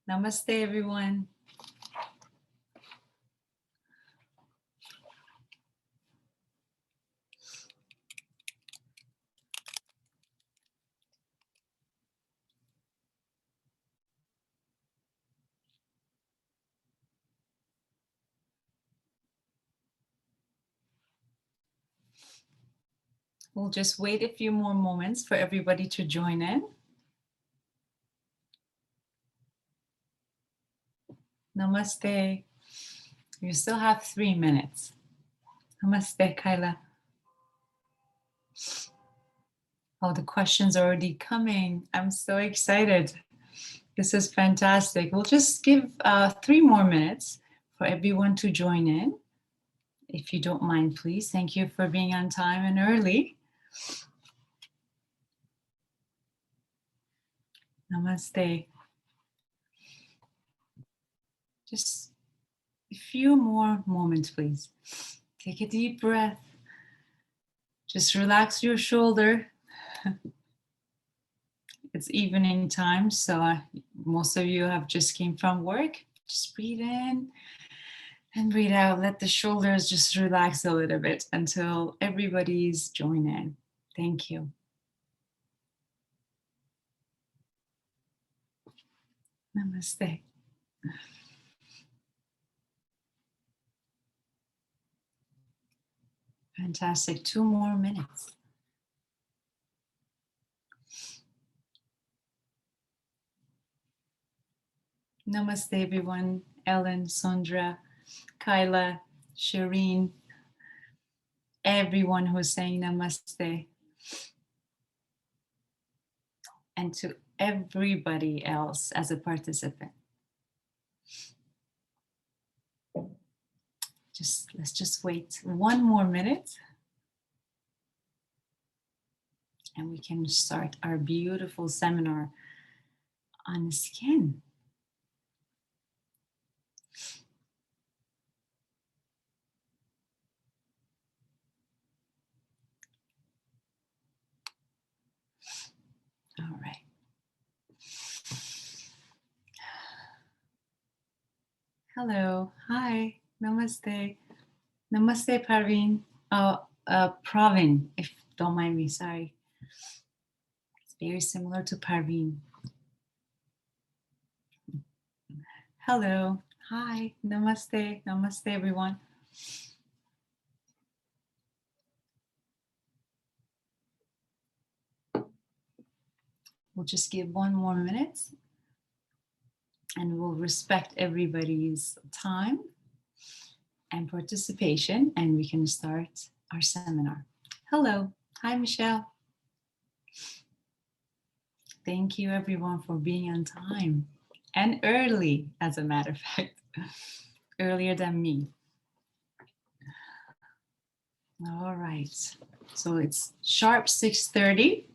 Namaste, everyone. We'll just wait a few more moments for everybody to join in. Namaste. You still have 3 minutes. Namaste, Kaila. Oh, the questions are already coming. I'm so excited. This is fantastic. We'll just give 3 more minutes for everyone to join in. If you don't mind, please. Thank you for being on time and early. Namaste. Just a few more moments, please. Take a deep breath. Just relax your shoulder. It's evening time, so most of you have just came from work. Just breathe in and breathe out. Let the shoulders just relax a little bit until everybody's joining. Thank you. Namaste. Fantastic. 2 more minutes. Namaste, everyone. Ellen, Sondra, Kyla, Shireen, everyone who's saying namaste. And to everybody else as a participant. Let's just wait 1 more minute. And we can start our beautiful seminar on the skin. All right. Hello. Hi. Namaste. Namaste, Parveen. Praveen, if don't mind me. Sorry. It's very similar to Parveen. Hello. Hi. Namaste. Namaste, everyone. We'll just give 1 more minute and we'll respect everybody's time and participation, and we can start our seminar. Hello. Hi, Michelle. Thank you, everyone, for being on time and early, as a matter of fact, earlier than me. All right. So it's sharp 6:30.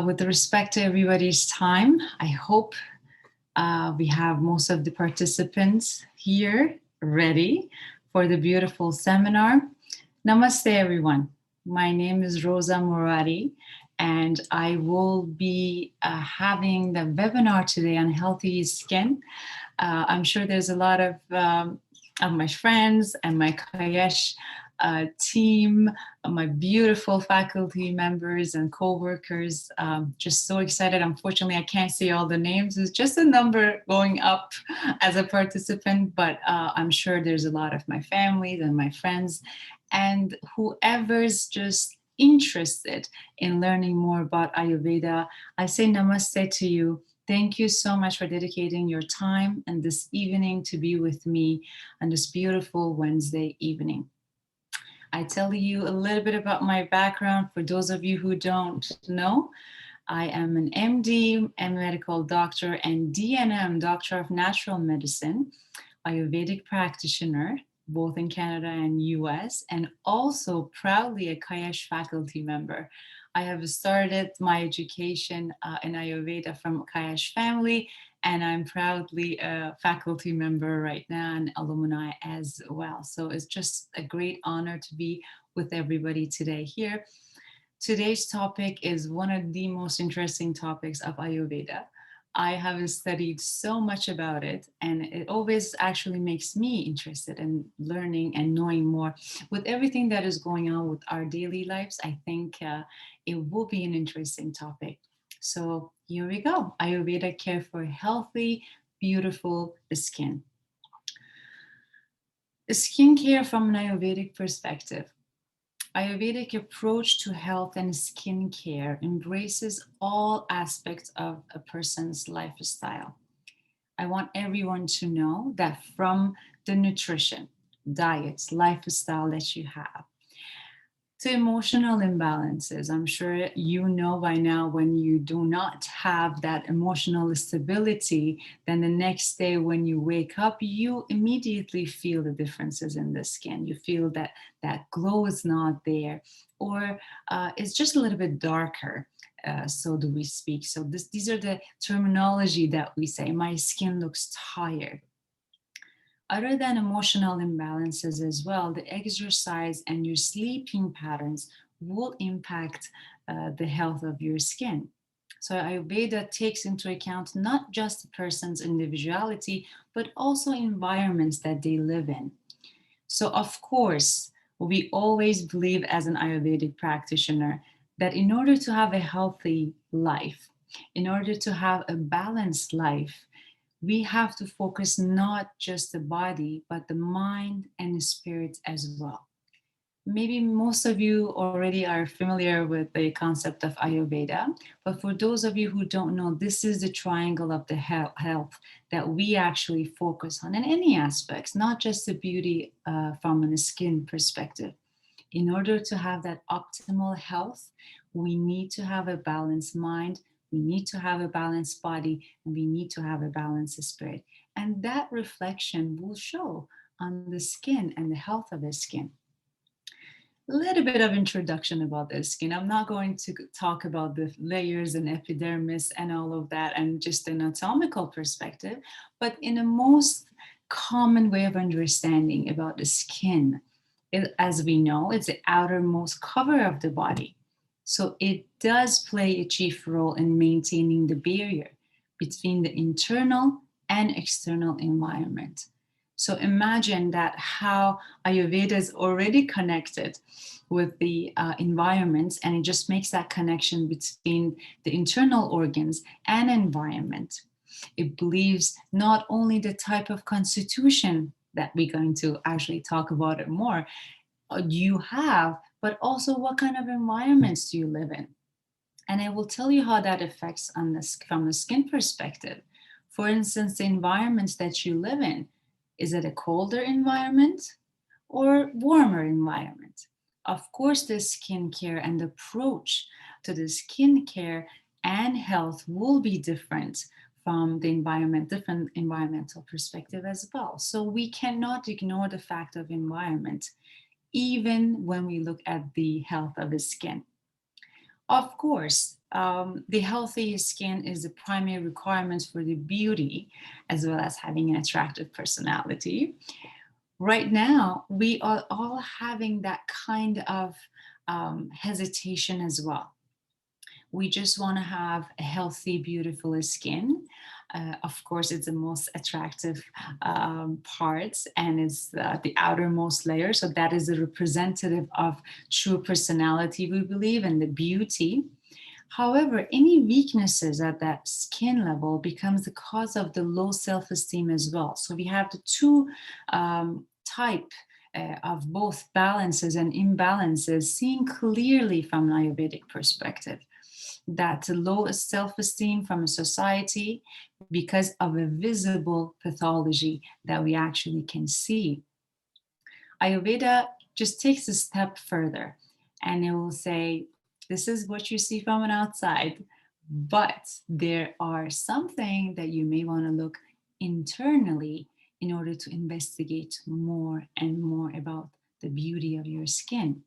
With respect to everybody's time, I hope we have most of the participants here ready for the beautiful seminar. Namaste, everyone. My name is Roza Moradi, and I will be having the webinar today on healthy skin. I'm sure there's a lot of my friends and my CAISH team, my beautiful faculty members and co-workers, just so excited. Unfortunately, I can't see all the names. It's just a number going up as a participant, but I'm sure there's a lot of my family and my friends and whoever's just interested in learning more about Ayurveda. I say namaste to you. Thank you so much for dedicating your time and this evening to be with me on this beautiful Wednesday evening. I tell you a little bit about my background for those of you who don't know. I am an MD, a medical doctor, and DNM, Doctor of Natural Medicine, Ayurvedic practitioner, both in Canada and US, and also proudly a CAISH faculty member. I have started my education in Ayurveda from CAISH family, and I'm proudly a faculty member right now and alumni as well. So it's just a great honor to be with everybody today here. Today's topic is one of the most interesting topics of Ayurveda. I haven't studied so much about it, and it always actually makes me interested in learning and knowing more. With everything that is going on with our daily lives, I think it will be an interesting topic. So here we go. Ayurveda care for healthy, beautiful skin. Skincare from an Ayurvedic perspective. Ayurvedic approach to health and skincare embraces all aspects of a person's lifestyle. I want everyone to know that from the nutrition, diets, lifestyle that you have, to emotional imbalances. I'm sure you know by now when you do not have that emotional stability, then the next day when you wake up, you immediately feel the differences in the skin. You feel that that glow is not there, or it's just a little bit darker. So do we speak. So these are the terminology that we say. My skin looks tired. Other than emotional imbalances as well, the exercise and your sleeping patterns will impact the health of your skin. So Ayurveda takes into account not just the person's individuality, but also environments that they live in. So of course, we always believe as an Ayurvedic practitioner that in order to have a healthy life, in order to have a balanced life, we have to focus not just the body, but the mind and the spirit as well. Maybe most of you already are familiar with the concept of Ayurveda, but for those of you who don't know, this is the triangle of the health that we actually focus on in any aspects, not just the beauty from a skin perspective. In order to have that optimal health, we need to have a balanced mind, we need to have a balanced body, and we need to have a balanced spirit. And that reflection will show on the skin and the health of the skin. A little bit of introduction about the skin. I'm not going to talk about the layers and epidermis and all of that and just an anatomical perspective, but in a most common way of understanding about the skin, as we know, it's the outermost cover of the body. So it does play a chief role in maintaining the barrier between the internal and external environment. So imagine that how Ayurveda is already connected with the environment, and it just makes that connection between the internal organs and environment. It believes not only the type of constitution that we're going to actually talk about it more, you have, but also what kind of environments do you live in. And I will tell you how that affects on this from a skin perspective. For instance, the environments that you live in, is it a colder environment or warmer environment? Of course, the skincare and the approach to the skincare and health will be different from the environment, different environmental perspective as well. So we cannot ignore the fact of environment, even when we look at the health of the skin. Of course, the healthy skin is the primary requirement for the beauty, as well as having an attractive personality. Right now, we are all having that kind of hesitation as well. We just want to have a healthy, beautiful skin. Of course, it's the most attractive part, and it's the outermost layer. So that is a representative of true personality, we believe, and the beauty. However, any weaknesses at that skin level becomes the cause of the low self-esteem as well. So we have the two type of both balances and imbalances seen clearly from an Ayurvedic perspective. That low self-esteem from a society because of a visible pathology that we actually can see. Ayurveda just takes a step further and it will say, this is what you see from an outside, but there are something that you may want to look internally in order to investigate more and more about the beauty of your skin.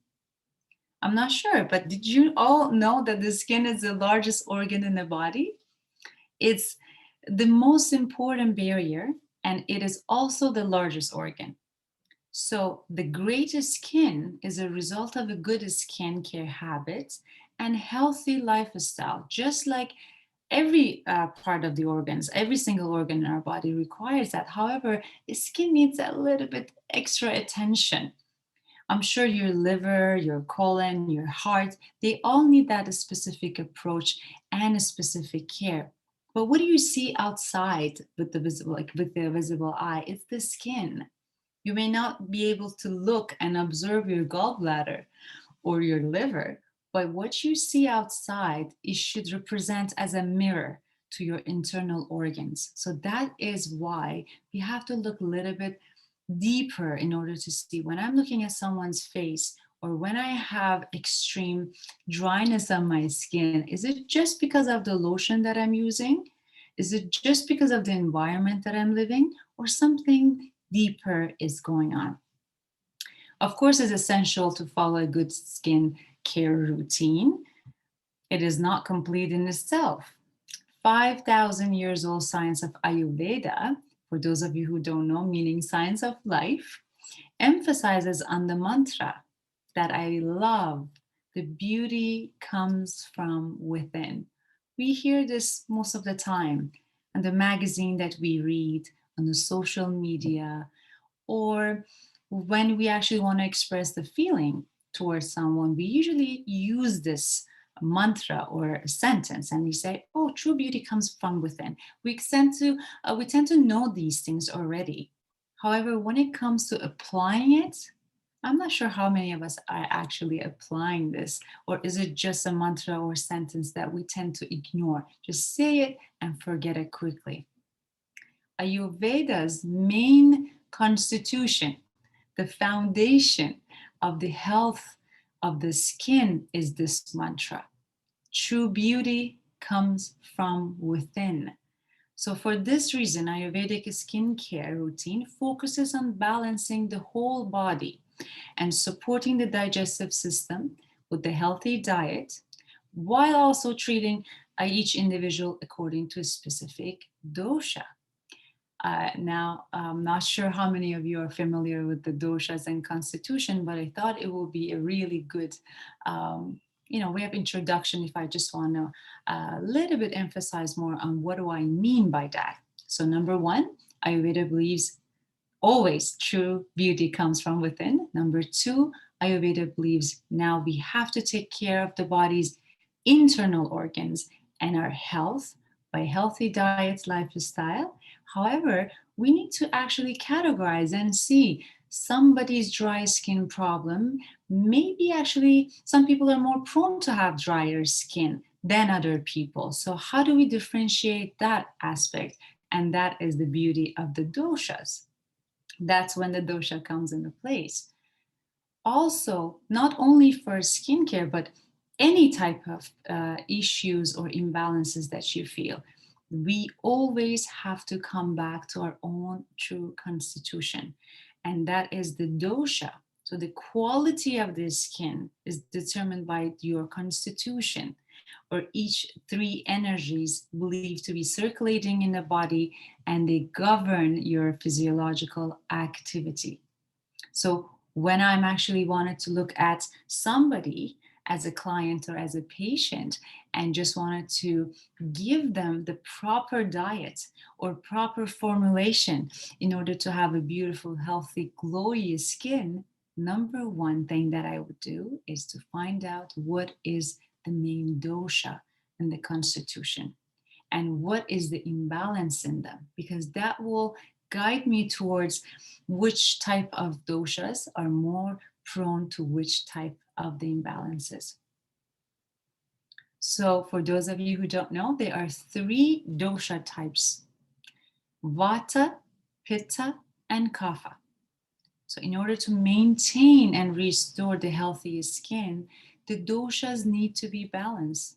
I'm not sure, but did you all know that the skin is the largest organ in the body? It's the most important barrier, and it is also the largest organ. So the greatest skin is a result of a good skincare habit and healthy lifestyle, just like every part of the organs, every single organ in our body requires that. However, the skin needs a little bit extra attention. I'm sure your liver, your colon, your heart, they all need that specific approach and a specific care. But what do you see outside with the visible, like with the visible eye? It's the skin. You may not be able to look and observe your gallbladder or your liver, but what you see outside, it should represent as a mirror to your internal organs. So that is why we have to look a little bit deeper in order to see when I'm looking at someone's face or when I have extreme dryness on my skin, is it just because of the lotion that I'm using? Is it just because of the environment that I'm living, or something deeper is going on? Of course, it's essential to follow a good skin care routine. It is not complete in itself. 5,000 years old science of Ayurveda, for those of you who don't know, meaning science of life, emphasizes on the mantra that I love. The beauty comes from within. We hear this most of the time in the magazine that we read, on the social media, or when we actually want to express the feeling towards someone, we usually use this mantra or a sentence and we say, oh, true beauty comes from within. We tend to know these things already. However, when it comes to applying it, I'm not sure how many of us are actually applying this, or is it just a mantra or sentence that we tend to ignore? Just say it and forget it quickly. Ayurveda's main constitution, the foundation of the health of the skin, is this mantra. True beauty comes from within. So, for this reason, Ayurvedic skincare routine focuses on balancing the whole body and supporting the digestive system with the healthy diet, while also treating each individual according to a specific dosha. Now, I'm not sure how many of you are familiar with the doshas and constitution, but I thought it will be a really good, way of introduction if I just want to a little bit emphasize more on what do I mean by that. So, number one, Ayurveda believes always true beauty comes from within. Number two, Ayurveda believes now we have to take care of the body's internal organs and our health by healthy diet, lifestyle. However, we need to actually categorize and see somebody's dry skin problem. Maybe actually some people are more prone to have drier skin than other people. So, how do we differentiate that aspect? And that is the beauty of the doshas. That's when the dosha comes into place. Also, not only for skincare, but any type of issues or imbalances that you feel, we always have to come back to our own true constitution, and that is the dosha. So, the quality of the skin is determined by your constitution, or each three energies believed to be circulating in the body, and they govern your physiological activity. So when I'm actually wanted to look at somebody as a client or as a patient and just wanted to give them the proper diet or proper formulation in order to have a beautiful, healthy, glowy skin, number one thing that I would do is to find out what is the main dosha in the constitution and what is the imbalance in them, because that will guide me towards which type of doshas are more prone to which type of the imbalances. So, for those of you who don't know, there are three dosha types: Vata, Pitta, and Kapha. So, in order to maintain and restore the healthiest skin, the doshas need to be balanced.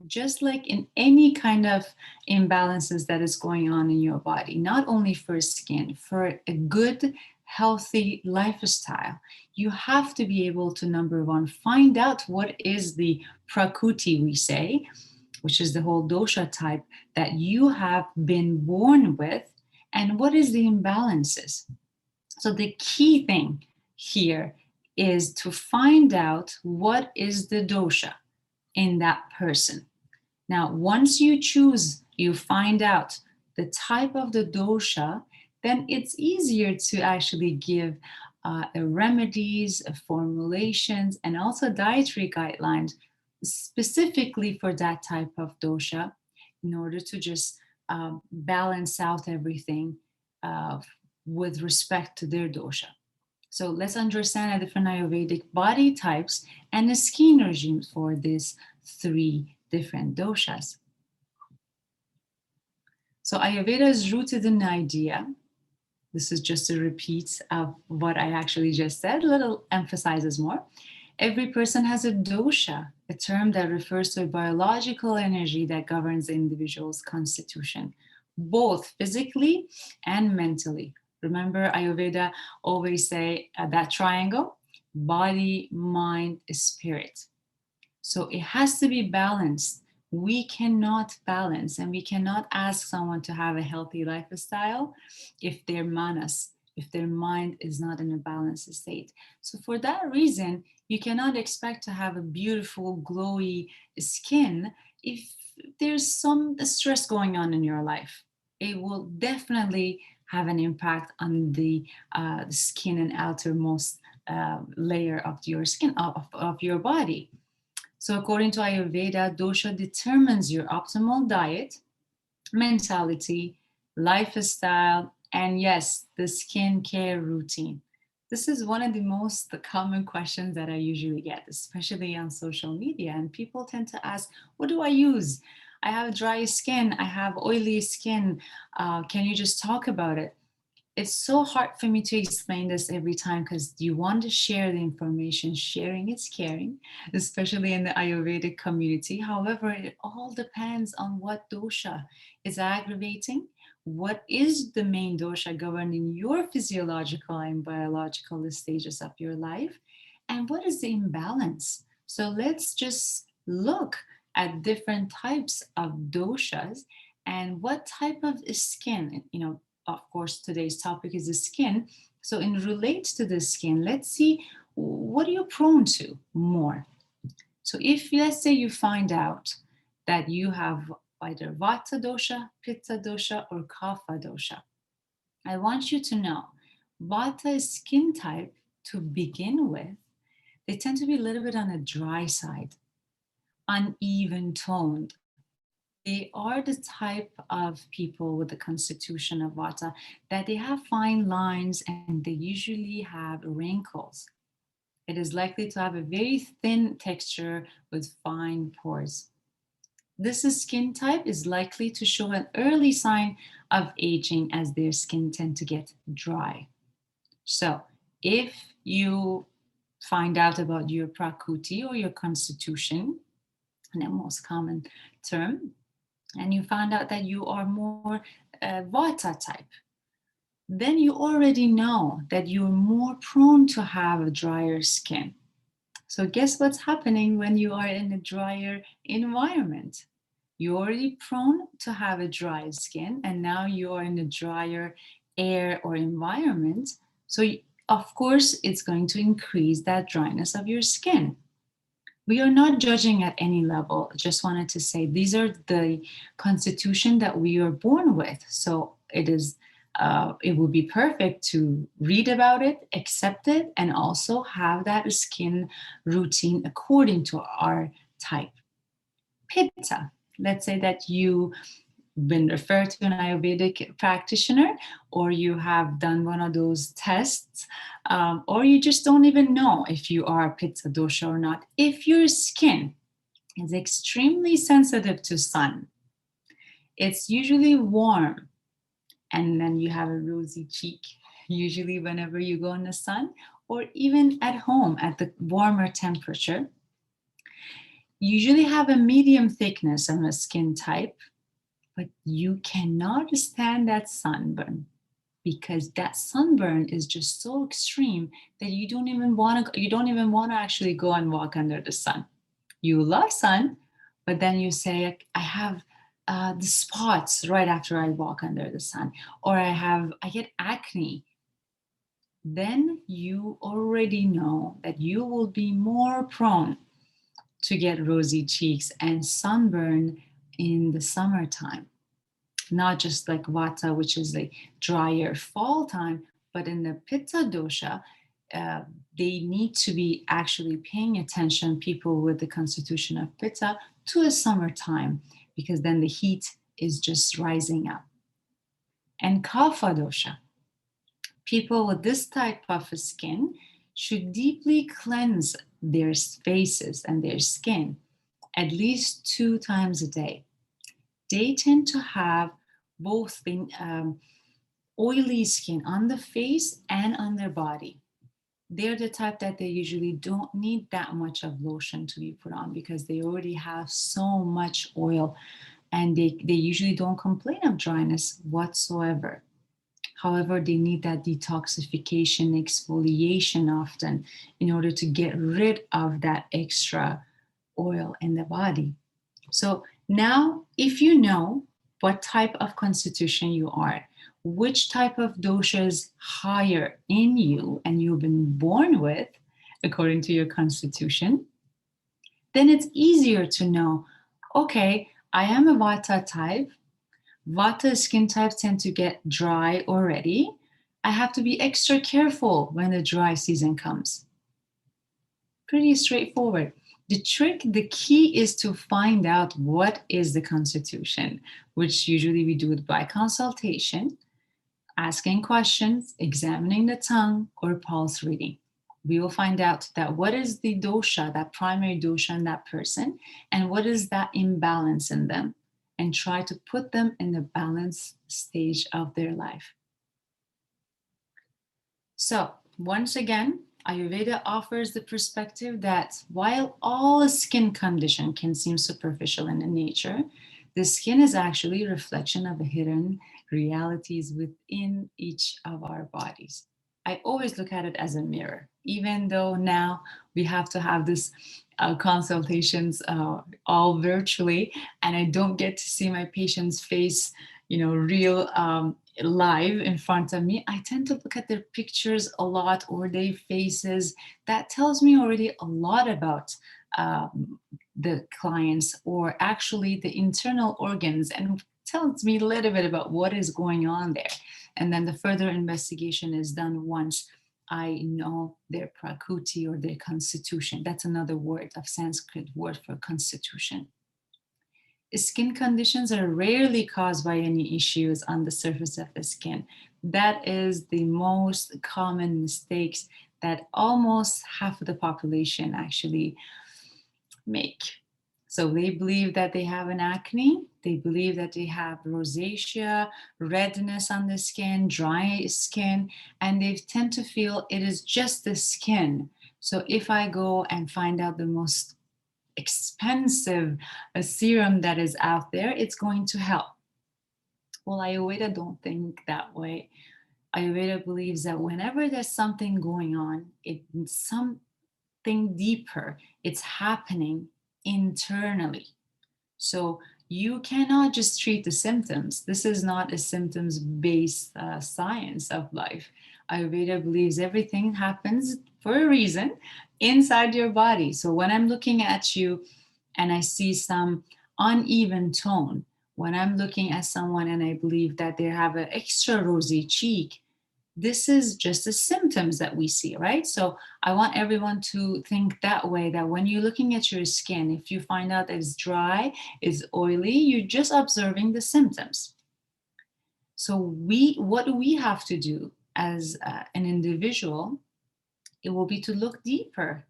Just like in any kind of imbalances that is going on in your body, not only for skin, for a good, healthy lifestyle, you have to be able to, number one, find out what is the prakriti, we say, which is the whole dosha type that you have been born with, and what is the imbalances. So the key thing here is to find out what is the dosha in that person. Now, once you find out the type of the dosha, then it's easier to actually give remedies, formulations, and also dietary guidelines specifically for that type of dosha in order to just balance out everything uh, with respect to their dosha. So let's understand the different Ayurvedic body types and the skin regimes for these three different doshas. So Ayurveda is rooted in the idea. This is just a repeat of what I actually just said, a little emphasizes more. Every person has a dosha, a term that refers to a biological energy that governs the individual's constitution, both physically and mentally. Remember, Ayurveda always say that triangle, body, mind, spirit. So it has to be balanced. We cannot balance and we cannot ask someone to have a healthy lifestyle if their manas, if their mind is not in a balanced state. So for that reason, you cannot expect to have a beautiful, glowy skin if there's some stress going on in your life. It will definitely have an impact on the skin and outermost layer of your skin, of your body. So, according to Ayurveda, dosha determines your optimal diet, mentality, lifestyle, and yes, the skincare routine. This is one of the most common questions that I usually get, especially on social media. And people tend to ask, what do I use? I have dry skin, I have oily skin. Can you just talk about it? It's so hard for me to explain this every time because you want to share the information. Sharing is caring, especially in the Ayurvedic community. However, it all depends on what dosha is aggravating. What is the main dosha governing your physiological and biological stages of your life? And what is the imbalance? So let's just look at different types of doshas and what type of skin, of course, today's topic is the skin. So, in relates to the skin, let's see what are you prone to more. So, if let's say you find out that you have either Vata dosha, Pitta dosha, or Kapha dosha, I want you to know Vata is skin type to begin with. They tend to be a little bit on the dry side, uneven toned. They are the type of people with the constitution of Vata that they have fine lines and they usually have wrinkles. It is likely to have a very thin texture with fine pores. This skin type is likely to show an early sign of aging as their skin tend to get dry. So if you find out about your prakriti or your constitution, and the most common term, and you found out that you are more Vata type, then you already know that you're more prone to have a drier skin. So, guess what's happening when you are in a drier environment? You're already prone to have a dry skin, and now you are in a drier air or environment. So, of course, it's going to increase that dryness of your skin. We are not judging at any level. Just wanted to say these are the constitution that we are born with. So it would be perfect to read about it, accept it, and also have that skin routine according to our type. Pitta. Let's say that you been referred to an Ayurvedic practitioner, or you have done one of those tests, or you just don't even know if you are Pitta dosha or not. If your skin is extremely sensitive to sun, it's usually warm, and then you have a rosy cheek, usually whenever you go in the sun, or even at home at the warmer temperature. Usually have a medium thickness of a skin type, but you cannot stand that sunburn because that sunburn is just so extreme that you don't even want to actually go and walk under the sun. You love sun, but then you say, I have the spots right after I walk under the sun, or I get acne. Then you already know that you will be more prone to get rosy cheeks and sunburn in the summertime, not just like vata, which is the drier fall time, but in the pitta dosha, uh, they need to be actually paying attention, people with the constitution of pitta, to a summertime, because then the heat is just rising up. And kapha dosha, people with this type of skin should deeply cleanse their faces and their skin at least 2 times a day. They tend to have both the oily skin on the face and on their body. They're the type that they usually don't need that much of lotion to be put on because they already have so much oil, and they usually don't complain of dryness whatsoever. However, they need that detoxification, exfoliation often in order to get rid of that extra oil in the body. So now, if you know what type of constitution you are, which type of dosha is higher in you and you've been born with, according to your constitution, then it's easier to know, okay, I am a vata type. Vata skin types tend to get dry already. I have to be extra careful when the dry season comes. Pretty straightforward. The key is to find out what is the constitution, which usually we do it by consultation, asking questions, examining the tongue, or pulse reading. We will find out that what is the dosha, that primary dosha in that person, and what is that imbalance in them, and try to put them in the balanced stage of their life. So, once again, Ayurveda offers the perspective that while all skin condition can seem superficial in nature, the skin is actually a reflection of the hidden realities within each of our bodies. I always look at it as a mirror, even though now we have to have this consultations all virtually, and I don't get to see my patient's face, real live in front of me. I tend to look at their pictures a lot or their faces. That tells me already a lot about the clients, or actually the internal organs, and tells me a little bit about what is going on there. And then the further investigation is done once I know their prakriti or their constitution. That's another word of Sanskrit word for constitution. Skin conditions are rarely caused by any issues on the surface of the skin. That is the most common mistakes that almost half of the population actually make. So they believe that they have an acne, they believe that they have rosacea, redness on the skin, dry skin, and they tend to feel it is just the skin. So if I go and find out the most expensive serum that is out there, it's going to help. Well, Ayurveda don't think that way. Ayurveda believes that whenever there's something going on, it's something deeper. It's happening internally. So you cannot just treat the symptoms. This is not a symptoms-based science of life. Ayurveda believes everything happens for a reason inside your body. So when I'm looking at you and I see some uneven tone, when I'm looking at someone and I believe that they have an extra rosy cheek, this is just the symptoms that we see, right? So I want everyone to think that way, that when you're looking at your skin, if you find out that it's dry, it's oily, you're just observing the symptoms. So what we have to do as an individual, it will be to look deeper,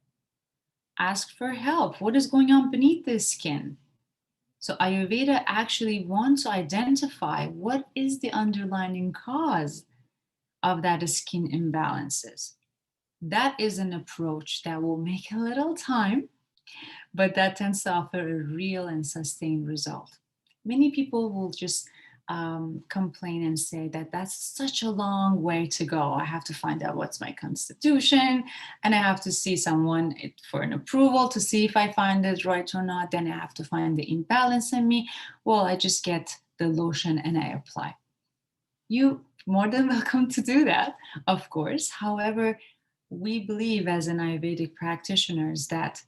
ask for help. What is going on beneath the skin? So Ayurveda actually wants to identify what is the underlying cause of that skin imbalances. That is an approach that will make a little time, but that tends to offer a real and sustained result. Many people will just complain and say that that's such a long way to go. I have to find out what's my constitution, and I have to see someone for an approval to see if I find it right or not. Then I have to find the imbalance in me. Well, I just get the lotion and I apply. You more than welcome to do that, of course. However, we believe as an Ayurvedic practitioners that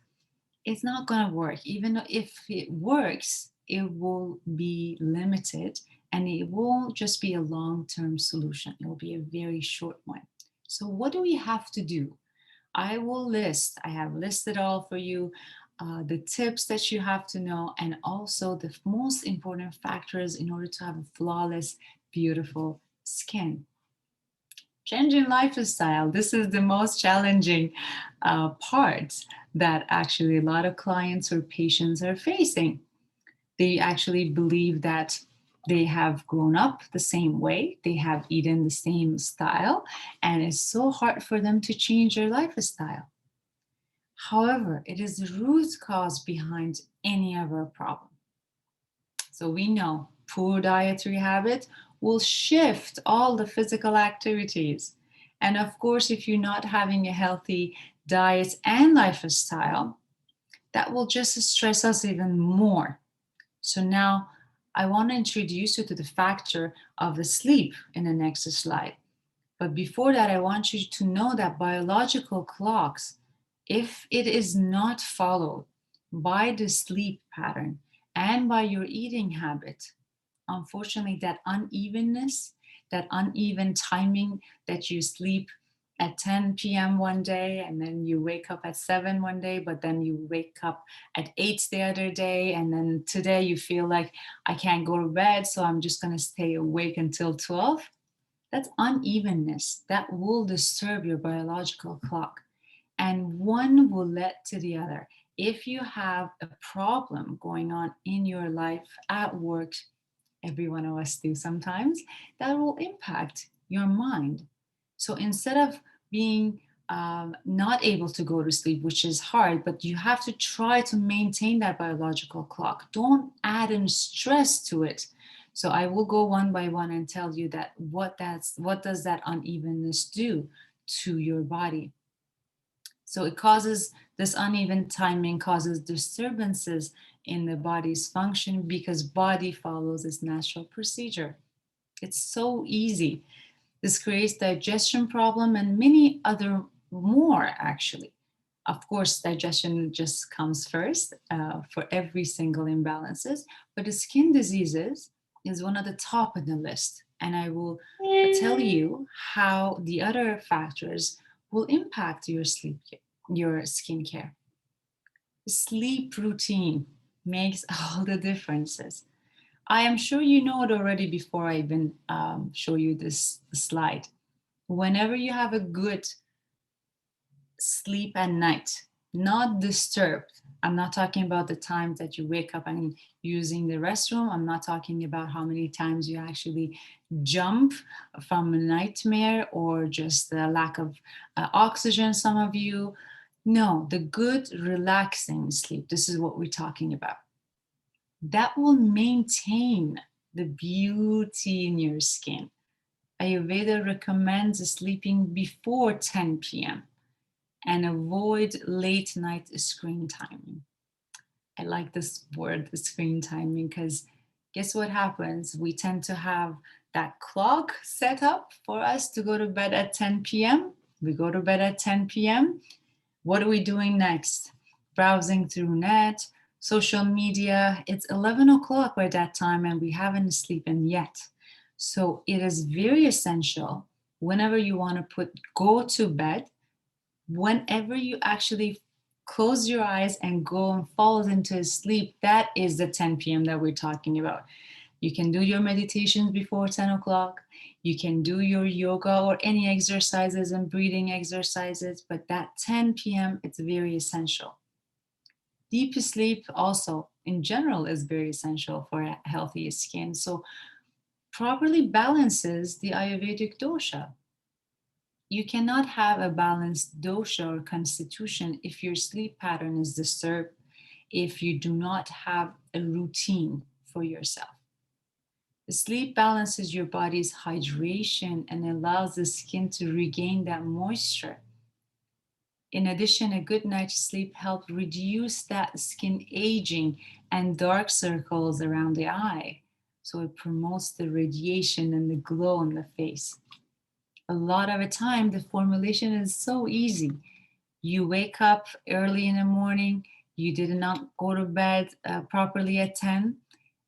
it's not going to work. Even if it works, it will be limited and it won't just be a long-term solution. It will be a very short one. So what do we have to do? I have listed all for you the tips that you have to know, and also the most important factors in order to have a flawless, beautiful skin. Changing lifestyle. This is the most challenging part that actually a lot of clients or patients are facing. They actually believe that they have grown up the same way, they have eaten the same style, and it's so hard for them to change their lifestyle. However, it is the root cause behind any of our problem. So we know poor dietary habit will shift all the physical activities. And of course, if you're not having a healthy diet and lifestyle, that will just stress us even more. So now I want to introduce you to the factor of the sleep in the next slide. But before that, I want you to know that biological clocks, if it is not followed by the sleep pattern and by your eating habit, unfortunately, that unevenness, that uneven timing that you sleep at 10 p.m. one day and then you wake up at 7 one day, but then you wake up at 8 the other day, and then today you feel like I can't go to bed, so I'm just going to stay awake until 12. That's unevenness that will disturb your biological clock, and one will lead to the other. If you have a problem going on in your life, at work, every one of us do sometimes, that will impact your mind. So instead of being not able to go to sleep, which is hard, but you have to try to maintain that biological clock. Don't add in stress to it. So I will go one by one and tell you that what does that unevenness do to your body. So it causes this uneven timing, causes disturbances in the body's function because body follows its natural procedure. It's so easy. This creates digestion problem and many other more actually. Of course, digestion just comes first for every single imbalances, but the skin diseases is one of the top in the list. And I will tell you how the other factors will impact your sleep, your skincare. Sleep routine makes all the differences. I am sure you know it already before I even show you this slide. Whenever you have a good sleep at night, not disturbed. I'm not talking about the times that you wake up and using the restroom. I'm not talking about how many times you actually jump from a nightmare or just the lack of oxygen, some of you. No, the good, relaxing sleep. This is what we're talking about. That will maintain the beauty in your skin. Ayurveda recommends sleeping before 10 p.m. and avoid late night screen timing. I like this word, screen timing, because guess what happens? We tend to have that clock set up for us to go to bed at 10 p.m. We go to bed at 10 p.m. What are we doing next? Browsing through net, social media. It's 11 o'clock by that time and we haven't sleeping yet. So it is very essential whenever you want to go to bed, whenever you actually close your eyes and go and fall into sleep, that is the 10 p.m. that we're talking about. You can do your meditations before 10 o'clock. You can do your yoga or any exercises and breathing exercises, but that 10 p.m., it's very essential. Deep sleep also in general is very essential for a healthy skin. So properly balances the Ayurvedic dosha. You cannot have a balanced dosha or constitution if your sleep pattern is disturbed, if you do not have a routine for yourself. The sleep balances your body's hydration and allows the skin to regain that moisture. In addition, a good night's sleep helps reduce that skin aging and dark circles around the eye. So it promotes the radiation and the glow on the face. A lot of the time, the formulation is so easy. You wake up early in the morning, you did not go to bed properly at 10.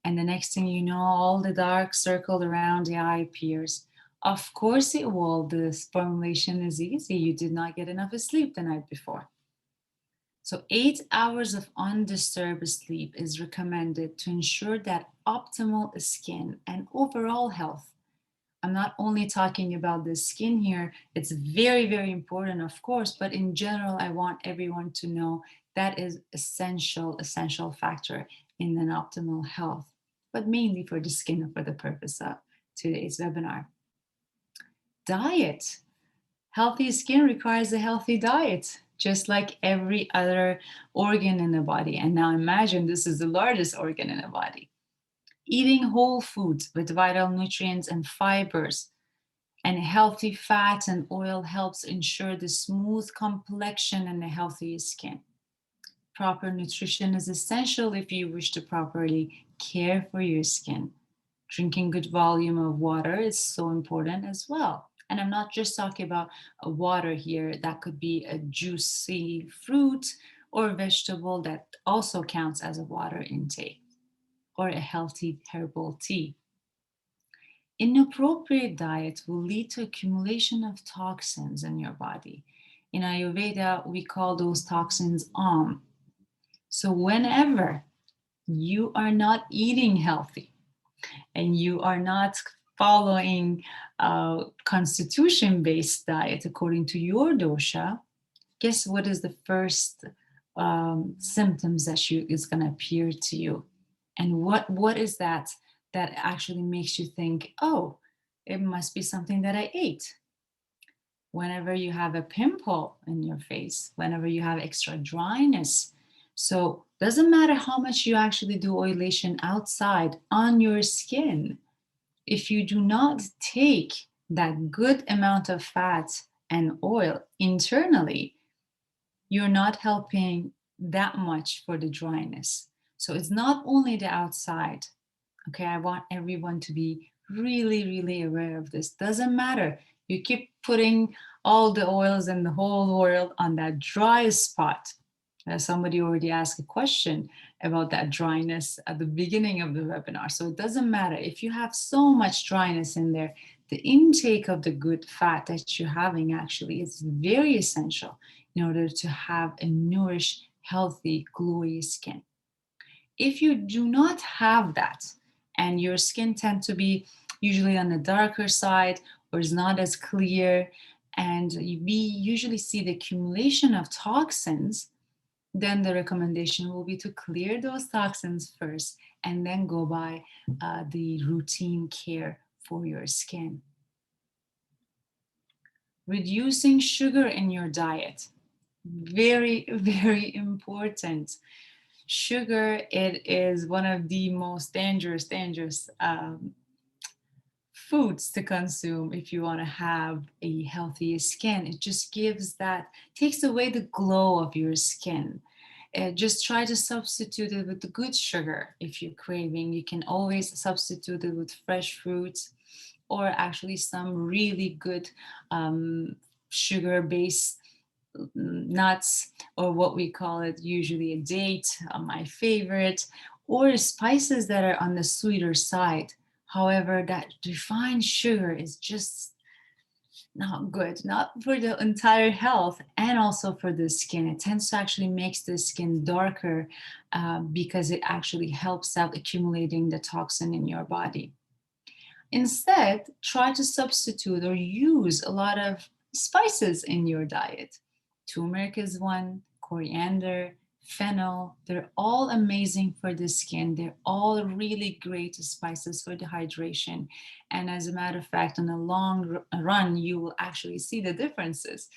And the next thing you know, all the dark circle around the eye appears. Of course it will. This formulation is easy. You did not get enough sleep the night before. So 8 hours of undisturbed sleep is recommended to ensure that optimal skin and overall health. I'm not only talking about the skin here, it's very, very important, of course, but in general, I want everyone to know that is essential factor in an optimal health, but mainly for the skin for the purpose of today's webinar. Diet. Healthy skin requires a healthy diet, just like every other organ in the body. And now imagine this is the largest organ in the body. Eating whole foods with vital nutrients and fibers and healthy fat and oil helps ensure the smooth complexion and a healthy skin. Proper nutrition is essential if you wish to properly care for your skin. Drinking good volume of water is so important as well. And I'm not just talking about a water here. That could be a juicy fruit or a vegetable that also counts as a water intake, or a healthy herbal tea. Inappropriate diet will lead to accumulation of toxins in your body. In Ayurveda, we call those toxins So whenever you are not eating healthy and you are not following a constitution-based diet according to your dosha, guess what is the first symptoms that is going to appear to you? And what is that actually makes you think, oh, it must be something that I ate? Whenever you have a pimple in your face, whenever you have extra dryness. So doesn't matter how much you actually do oilation outside on your skin. If you do not take that good amount of fat and oil internally, you're not helping that much for the dryness. So it's not only the outside. Okay, I want everyone to be really, really aware of this. Doesn't matter. You keep putting all the oils in the whole world on that dry spot. Somebody already asked a question about that dryness at the beginning of the webinar. So it doesn't matter. If you have so much dryness in there, the intake of the good fat that you're having actually is very essential in order to have a nourished, healthy, glowy skin. If you do not have that, and your skin tends to be usually on the darker side or is not as clear, and we usually see the accumulation of toxins, then the recommendation will be to clear those toxins first and then go by the routine care for your skin. Reducing sugar in your diet. Very, very important. Sugar, it is one of the most dangerous foods to consume if you want to have a healthy skin. It just takes away the glow of your skin. Just try to substitute it with the good sugar if you're craving. You can always substitute it with fresh fruits or actually some really good sugar-based nuts, or what we call it usually a date, my favorite, or spices that are on the sweeter side. However, that refined sugar is just not good, not for the entire health and also for the skin. It tends to actually makes the skin darker because it actually helps out accumulating the toxin in your body. Instead, try to substitute or use a lot of spices in your diet. Turmeric is one, coriander, fennel. They're all amazing for the skin. They're all really great spices for the hydration. And as a matter of fact, in the long run, you will actually see the differences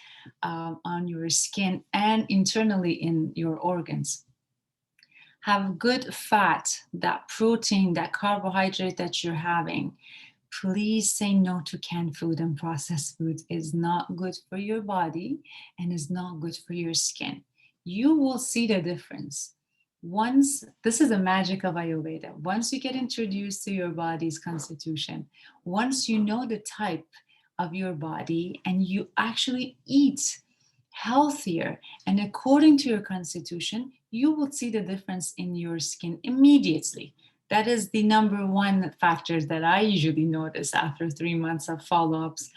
on your skin and internally in your organs. Have good fat, that protein, that carbohydrate that you're having. Please say no to canned food and processed food. Is not good for your body and is not good for your skin. You will see the difference. This is the magic of Ayurveda. Once you get introduced to your body's constitution, once you know the type of your body and you actually eat healthier and according to your constitution, you will see the difference in your skin immediately. That is the number one factor that I usually notice after 3 months of follow-ups.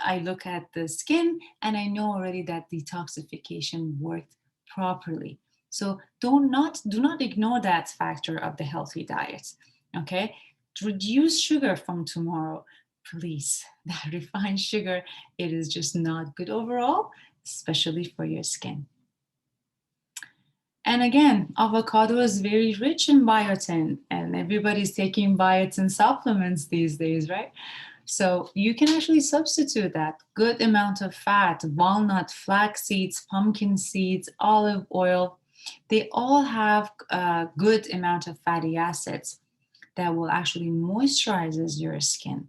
I look at the skin and I know already that detoxification worked properly. So do not ignore that factor of the healthy diet. Okay? Reduce sugar from tomorrow, please. That refined sugar, it is just not good overall, especially for your skin. And again, avocado is very rich in biotin, and everybody's taking biotin supplements these days, right? So you can actually substitute that. Good amount of fat, walnut, flax seeds, pumpkin seeds, olive oil. They all have a good amount of fatty acids that will actually moisturizes your skin.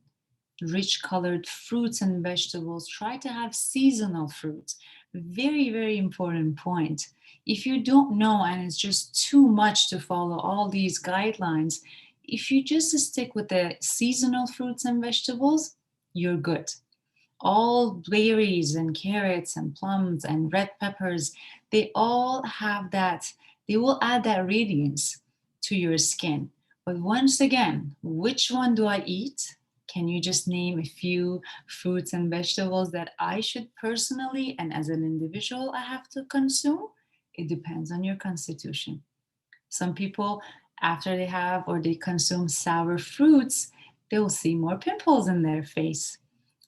Rich colored fruits and vegetables. Try to have seasonal fruits. Very, very important point. If you don't know and it's just too much to follow all these guidelines, if you just stick with the seasonal fruits and vegetables, you're good. All berries and carrots and plums and red peppers, they all have that, they will add that radiance to your skin. But once again, which one do I eat? Can you just name a few fruits and vegetables that I should personally and as an individual I have to consume? It depends on your constitution. Some people, after they have or they consume sour fruits, they will see more pimples in their face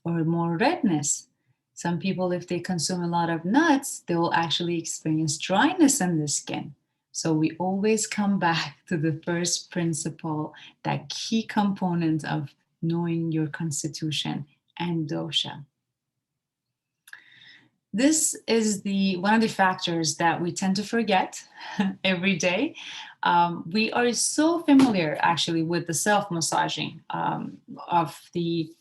or more redness. Some people, if they consume a lot of nuts, they will actually experience dryness in the skin. So we always come back to the first principle, that key component of knowing your constitution and dosha. This is the one of the factors that we tend to forget every day. We are so familiar actually with the self-massaging of the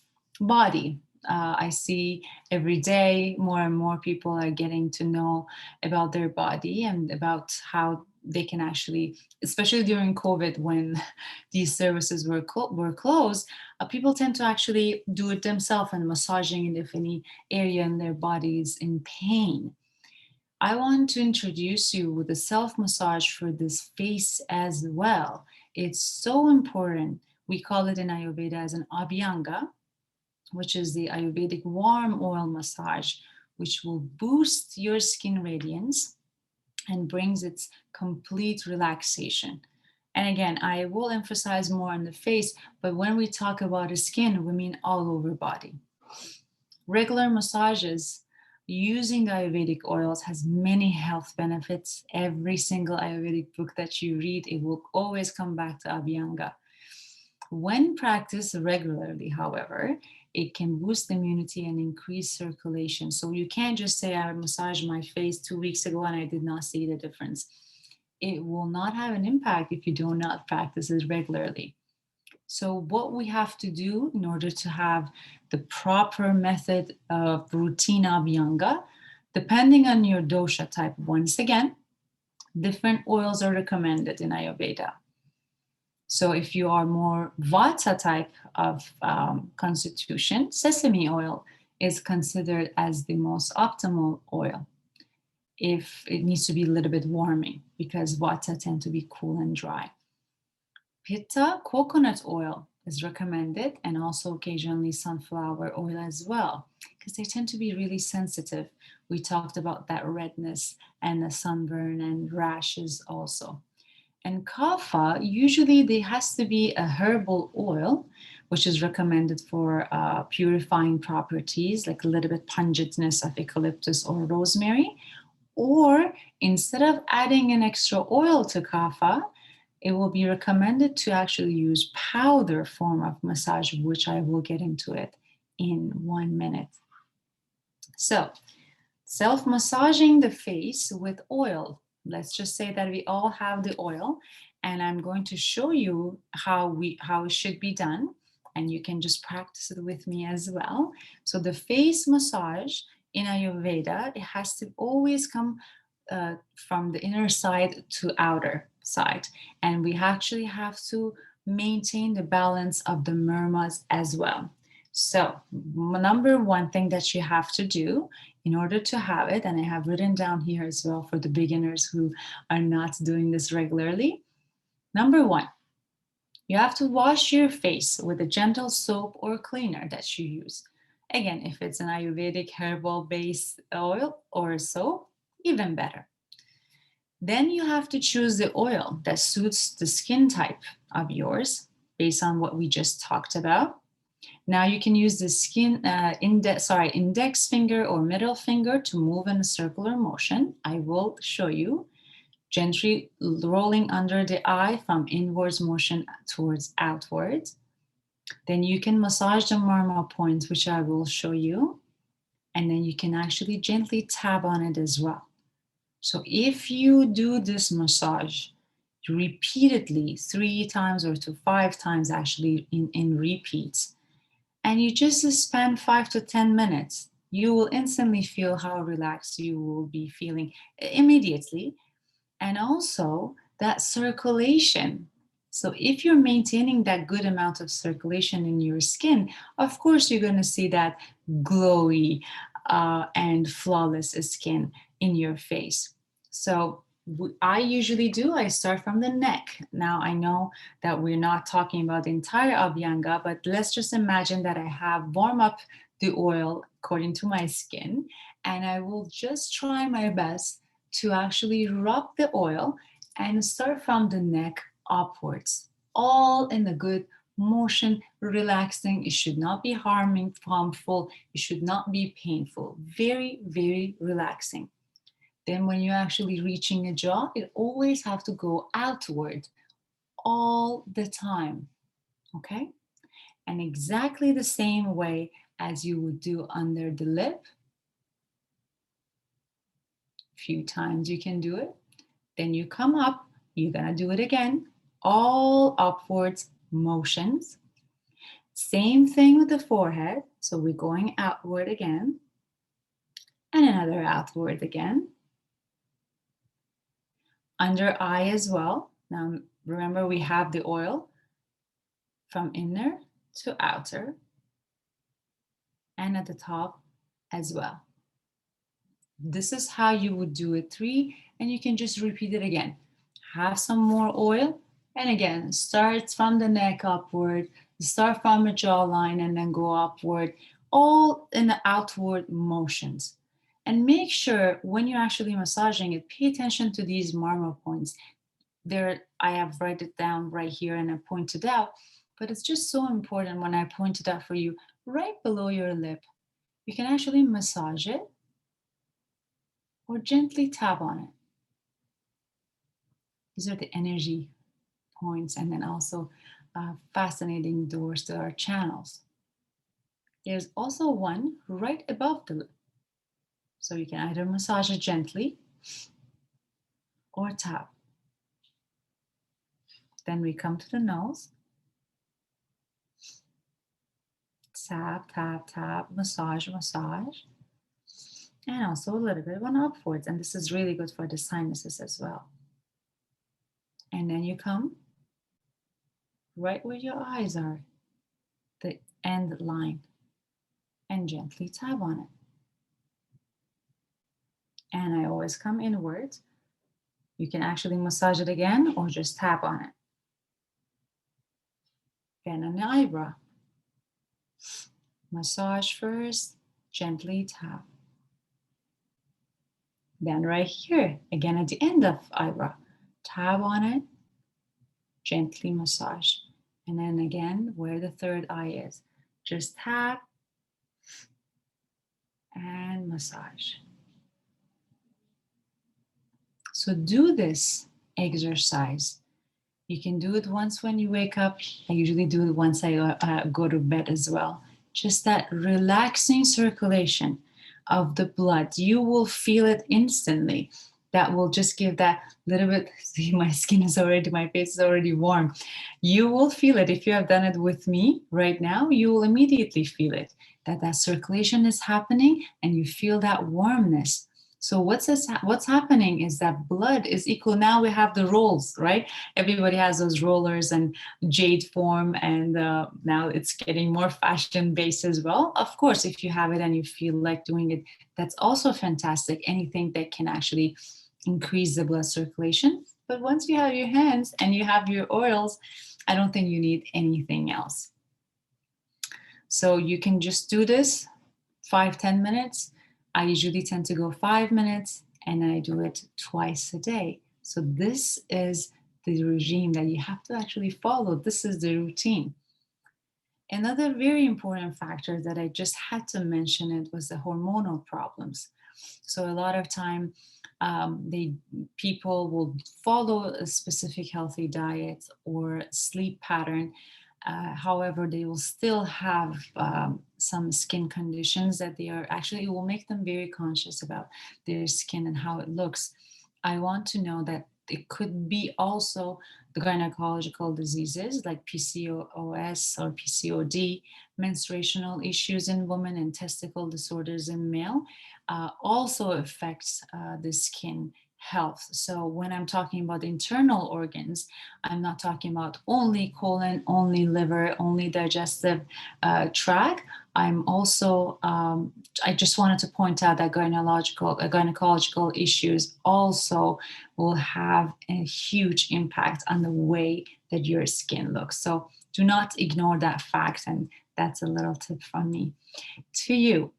body. I see every day more and more people are getting to know about their body and about how they can actually, especially during COVID when these services were closed, people tend to actually do it themselves and massaging in if any area in their body is in pain. I want to introduce you with a self massage for this face as well. It's so important. We call it in Ayurveda as an abhyanga, which is the Ayurvedic warm oil massage, which will boost your skin radiance and brings its complete relaxation. And again, I will emphasize more on the face, but when we talk about the skin, we mean all over body. Regular massages using the Ayurvedic oils has many health benefits. Every single Ayurvedic book that you read, it will always come back to Abhyanga. When practiced regularly, however, it can boost immunity and increase circulation. So you can't just say, I massaged my face 2 weeks ago and I did not see the difference. It will not have an impact if you do not practice it regularly. So what we have to do in order to have the proper method of routine abhyanga, depending on your dosha type, once again, different oils are recommended in Ayurveda. So if you are more vata type of constitution, sesame oil is considered as the most optimal oil. If it needs to be a little bit warming, because vata tend to be cool and dry. Pitta, coconut oil is recommended, and also occasionally sunflower oil as well, because they tend to be really sensitive. We talked about that redness and the sunburn and rashes also. And kapha, usually there has to be a herbal oil, which is recommended for purifying properties, like a little bit pungentness of eucalyptus or rosemary. Or instead of adding an extra oil to kapha, it will be recommended to actually use powder form of massage, which I will get into it in 1 minute. So, self-massaging the face with oil. Let's just say that we all have the oil, and I'm going to show you how it should be done, and you can just practice it with me as well. So the face massage in Ayurveda, it has to always come from the inner side to outer side, and we actually have to maintain the balance of the murmas as well. So number one thing that you have to do in order to have it, and I have written down here as well for the beginners who are not doing this regularly. Number one, You have to wash your face with a gentle soap or cleaner that you use. Again, if it's an Ayurvedic herbal based oil or soap, even better. Then you have to choose the oil that suits the skin type of yours based on what we just talked about. Now you can use the index finger or middle finger to move in a circular motion. I will show you. Gently rolling under the eye from inwards motion towards outwards. Then you can massage the marma points, which I will show you. And then you can actually gently tap on it as well. So if you do this massage repeatedly 3 times or to 5 times actually in repeats, and you just spend 5 to 10 minutes, you will instantly feel how relaxed you will be feeling immediately. And also that circulation. So if you're maintaining that good amount of circulation in your skin, of course, you're going to see that glowy and flawless skin in your face. So I usually I start from the neck. Now I know that we're not talking about the entire Abhyanga, but let's just imagine that I have warm up the oil according to my skin, and I will just try my best to actually rub the oil and start from the neck upwards, all in a good motion, relaxing. It should not be harmful. It should not be painful. Very, very relaxing. Then when you're actually reaching a jaw, it always have to go outward all the time, okay? And exactly the same way as you would do under the lip. Few times you can do it. Then you come up, you're gonna do it again, all upwards motions. Same thing with the forehead. So we're going outward again, and another outward again. Under eye as well. Now remember, we have the oil from inner to outer, and at the top as well. This is how you would do it 3, and you can just repeat it again. Have some more oil, and again, start from the neck upward, start from the jawline, and then go upward, all in the outward motions. And make sure when you're actually massaging it, pay attention to these marma points. There, I have written it down right here and I pointed out, but it's just so important when I point it out for you, right below your lip. You can actually massage it or gently tap on it. These are the energy points, and then also fascinating doors to our channels. There's also one right above the lip. So you can either massage it gently or tap. Then we come to the nose. Tap, tap, tap, massage, massage. And also a little bit of an upwards. And this is really good for the sinuses as well. And then you come right where your eyes are, the end line, and gently tap on it. And I always come inwards. You can actually massage it again or just tap on it. Then on the eyebrow. Massage first, gently tap. Then right here, again at the end of eyebrow, tap on it, gently massage. And then again, where the third eye is, just tap and massage. So do this exercise. You can do it once when you wake up. I usually do it once I go to bed as well. Just that relaxing circulation of the blood. You will feel it instantly. That will just give that little bit. See, my face is already warm. You will feel it. If you have done it with me right now, you will immediately feel it. That circulation is happening and you feel that warmness. So what's happening is that blood is equal. Now we have the rolls, right? Everybody has those rollers and jade form, and now it's getting more fashion based as well. Of course, if you have it and you feel like doing it, that's also fantastic. Anything that can actually increase the blood circulation. But once you have your hands and you have your oils, I don't think you need anything else. So you can just do this 5-10 minutes. I usually tend to go 5 minutes, and I do it twice a day. So this is the regime that you have to actually follow. This is the routine. Another very important factor that I just had to mention it was the hormonal problems. So a lot of time, people will follow a specific healthy diet or sleep pattern. However, they will still have some skin conditions that they are actually, it will make them very conscious about their skin and how it looks. I want to know that it could be also the gynecological diseases like PCOS or PCOD, menstruational issues in women, and testicle disorders in male also affects the skin health. So when I'm talking about internal organs, I'm not talking about only colon, only liver, only digestive tract. I'm also, I just wanted to point out that gynecological issues also will have a huge impact on the way that your skin looks. So do not ignore that fact. And that's a little tip from me to you.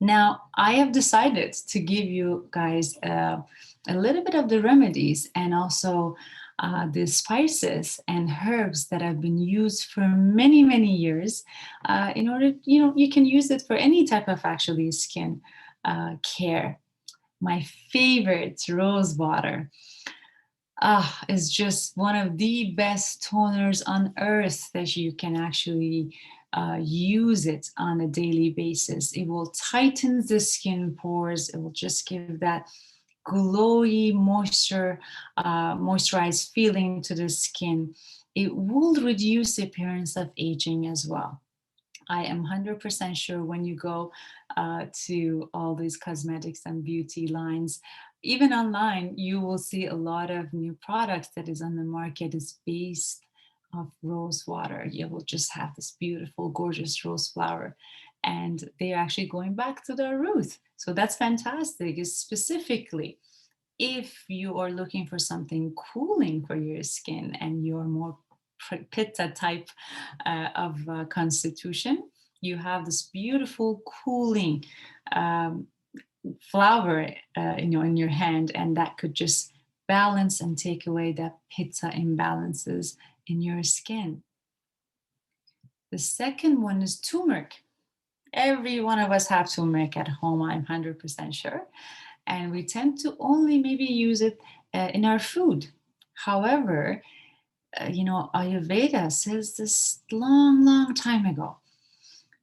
Now, I have decided to give you guys a little bit of the remedies and also the spices and herbs that have been used for many, many years in order, you can use it for any type of actually skin care. My favorite, rose water. Is just one of the best toners on earth that you can actually use it on a daily basis. It will tighten the skin pores. It will just give that glowy moisturized feeling to the skin. It will reduce the appearance of aging as well. I am 100% sure when you go to all these cosmetics and beauty lines, even online, you will see a lot of new products that is on the market is based of rose water. You will just have this beautiful, gorgeous rose flower, and they're actually going back to their roots. So that's fantastic. It's specifically if you are looking for something cooling for your skin and you're more pitta type of constitution, you have this beautiful cooling flower in your hand, and that could just balance and take away that pitta imbalances in your skin. The second one is turmeric. Every one of us have turmeric at home, I'm 100% sure, and we tend to only maybe use it in our food. However, Ayurveda says this long, long time ago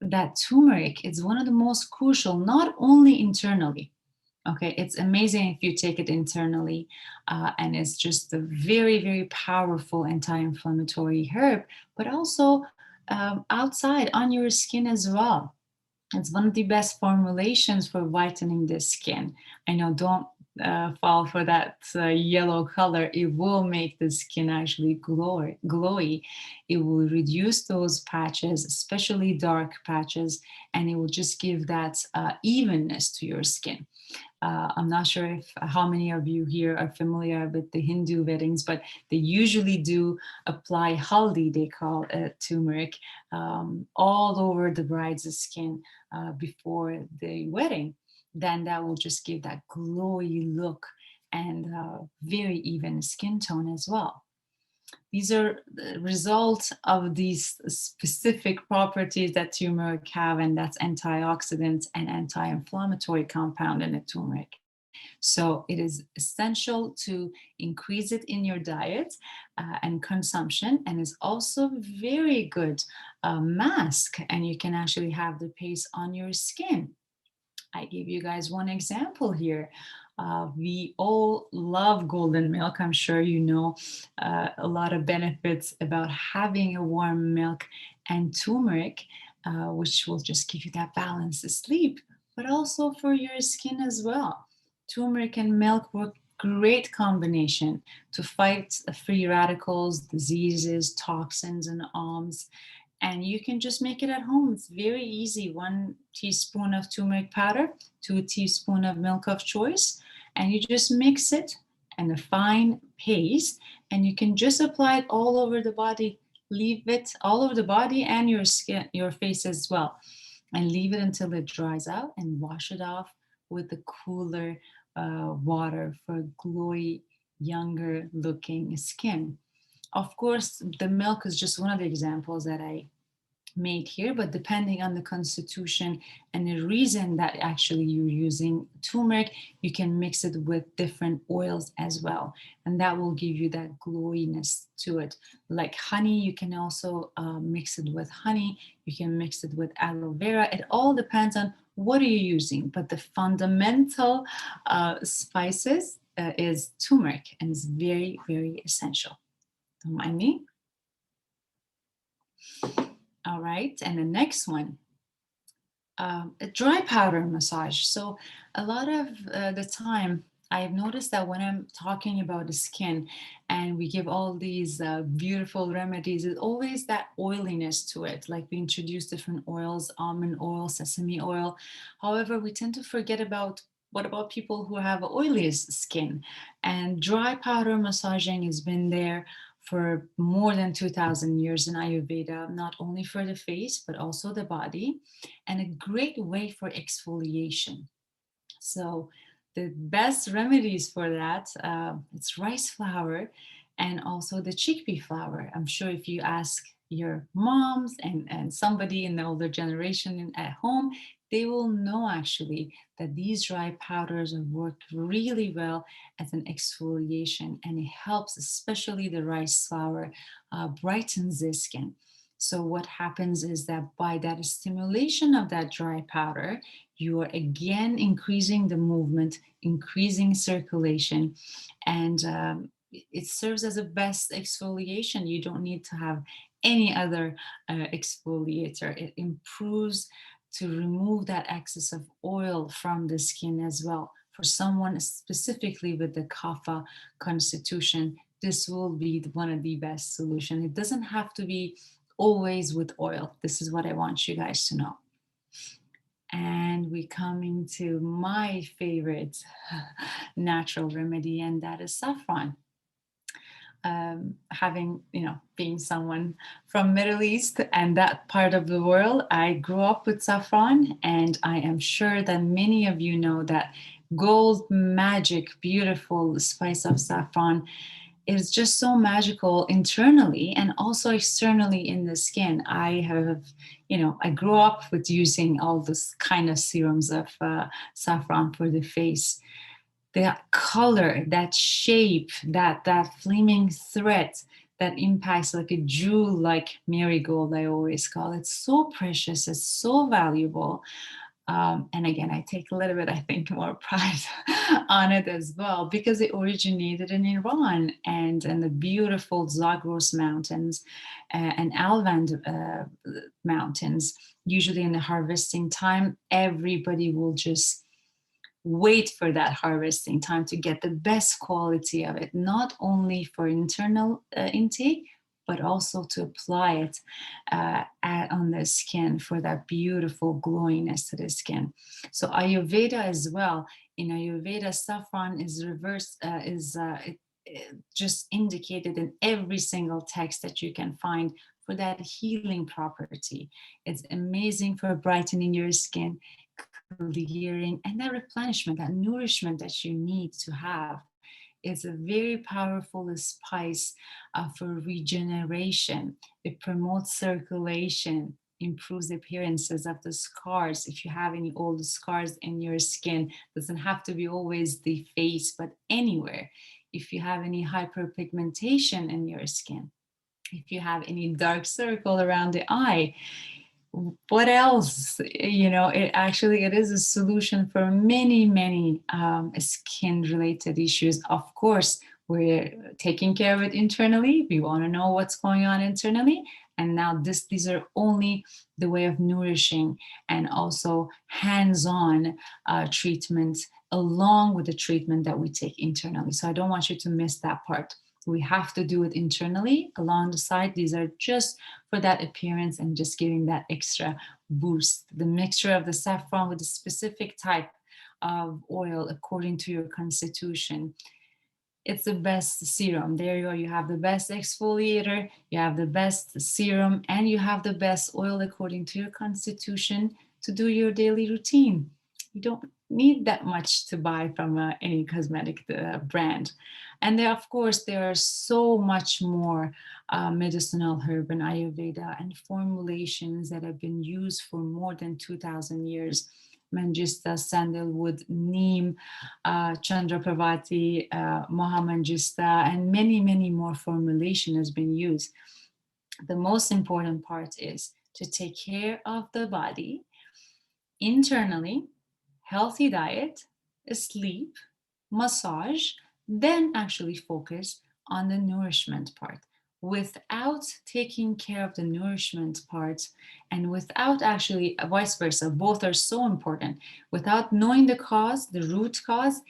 that turmeric is one of the most crucial, not only internally. Okay, it's amazing if you take it internally, and it's just a very, very powerful anti-inflammatory herb, but also outside on your skin as well. It's one of the best formulations for whitening the skin. I know, don't fall for that yellow color. It will make the skin actually glowy. It will reduce those patches, especially dark patches, and it will just give that evenness to your skin. I'm not sure how many of you here are familiar with the Hindu weddings, but they usually do apply haldi, they call it turmeric, all over the bride's skin before the wedding. Then that will just give that glowy look and very even skin tone as well. These are the result of these specific properties that turmeric have, and that's antioxidants and anti-inflammatory compound in the turmeric. So it is essential to increase it in your diet and consumption, and is also very good mask, and you can actually have the paste on your skin. I give you guys one example here. We all love golden milk. I'm sure you know a lot of benefits about having a warm milk, and turmeric, which will just give you that balanced sleep, but also for your skin as well. Turmeric and milk work great combination to fight free radicals, diseases, toxins, and alms. And you can just make it at home. It's very easy. 1 teaspoon of turmeric powder, 2 teaspoons of milk of choice, and you just mix it in a fine paste, and you can just apply it all over the body. Leave it all over the body and your skin, your face as well, and leave it until it dries out and wash it off with the cooler water for glowy, younger looking skin. Of course, the milk is just one of the examples that I made here, but depending on the constitution and the reason that actually you're using turmeric, you can mix it with different oils as well, and that will give you that glowiness to it. Like honey, you can also mix it with honey, you can mix it with aloe vera. It all depends on what are you using, but the fundamental spices is turmeric, and it's very, very essential. Don't mind me. All right, and the next one, a dry powder massage. So a lot of the time, I've noticed that when I'm talking about the skin and we give all these beautiful remedies, it's always that oiliness to it. Like we introduce different oils, almond oil, sesame oil. However, we tend to forget about what about people who have oily skin? And dry powder massaging has been there for more than 2000 years in Ayurveda, not only for the face, but also the body, and a great way for exfoliation. So the best remedies for that, it's rice flour and also the chickpea flour. I'm sure if you ask your moms and somebody in the older generation at home, they will know actually that these dry powders work really well as an exfoliation, and it helps, especially the rice flour, brightens the skin. So what happens is that by that stimulation of that dry powder, you are again increasing the movement, increasing circulation, and it serves as a best exfoliation. You don't need to have any other exfoliator. It improves to remove that excess of oil from the skin as well. For someone specifically with the kapha constitution, this will be one of the best solutions. It doesn't have to be always with oil. This is what I want you guys to know. And we come into my favorite natural remedy, and that is saffron. Having, being someone from Middle East and that part of the world, I grew up with saffron, and I am sure that many of you know that gold magic, beautiful spice of saffron is just so magical internally and also externally in the skin. I have, I grew up with using all this kind of serums of saffron for the face. That color, that shape, that flaming thread that impacts like a jewel, like marigold, I always call it. So precious, it's so valuable. And again, I take a little bit, I think, more pride on it as well, because it originated in Iran and in the beautiful Zagros Mountains and Alvand Mountains. Usually in the harvesting time, everybody will just wait for that harvesting time to get the best quality of it, not only for internal intake, but also to apply it on the skin for that beautiful glowiness to the skin. So Ayurveda as well. In Ayurveda, saffron is just indicated in every single text that you can find for that healing property. It's amazing for brightening your skin, clearing, and that replenishment, that nourishment that you need to have. It's a very powerful spice for regeneration. It promotes circulation, improves the appearances of the scars. If you have any old scars in your skin, doesn't have to be always the face, but anywhere. If you have any hyperpigmentation in your skin, if you have any dark circle around the eye, what else? It is a solution for many skin related issues. Of course, we're taking care of it internally. We want to know what's going on internally, and now these are only the way of nourishing and also hands-on treatments along with the treatment that we take internally. So I don't want you to miss that part. We have to do it internally along the side. These are just for that appearance and just giving that extra boost. The mixture of the saffron with a specific type of oil according to your constitution It's the best serum. There you go. You have the best exfoliator, you have the best serum, and you have the best oil according to your constitution to do your daily routine. You don't need that much to buy from any cosmetic brand. And there, of course, there are so much more medicinal herb and Ayurveda and formulations that have been used for more than 2,000 years. Manjista, sandalwood, neem, Chandrapravati, Mahamangista, and many, many more formulation has been used. The most important part is to take care of the body internally, healthy diet, sleep, massage, then actually focus on the nourishment part. Without taking care of the nourishment part and without actually vice versa, both are so important. Without knowing the cause, the root cause,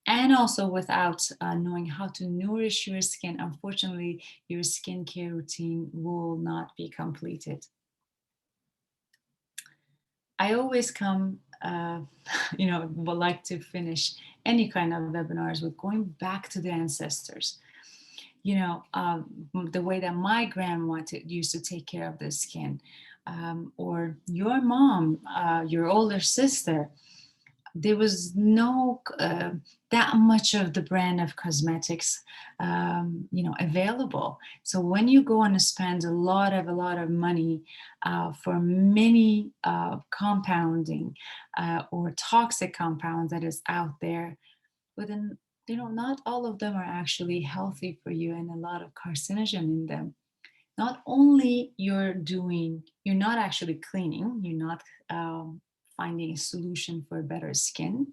and also without knowing how to nourish your skin, unfortunately, your skincare routine will not be completed. I always come, would like to finish any kind of webinars with going back to the ancestors. The way that my grandma used to take care of the skin, or your mom, your older sister. There was no that much of the brand of cosmetics available. So when you go and spend a lot of money for many compounding or toxic compounds that is out there, within not all of them are actually healthy for you, and a lot of carcinogen in them. Not only you're not actually cleaning, you're not finding a solution for better skin,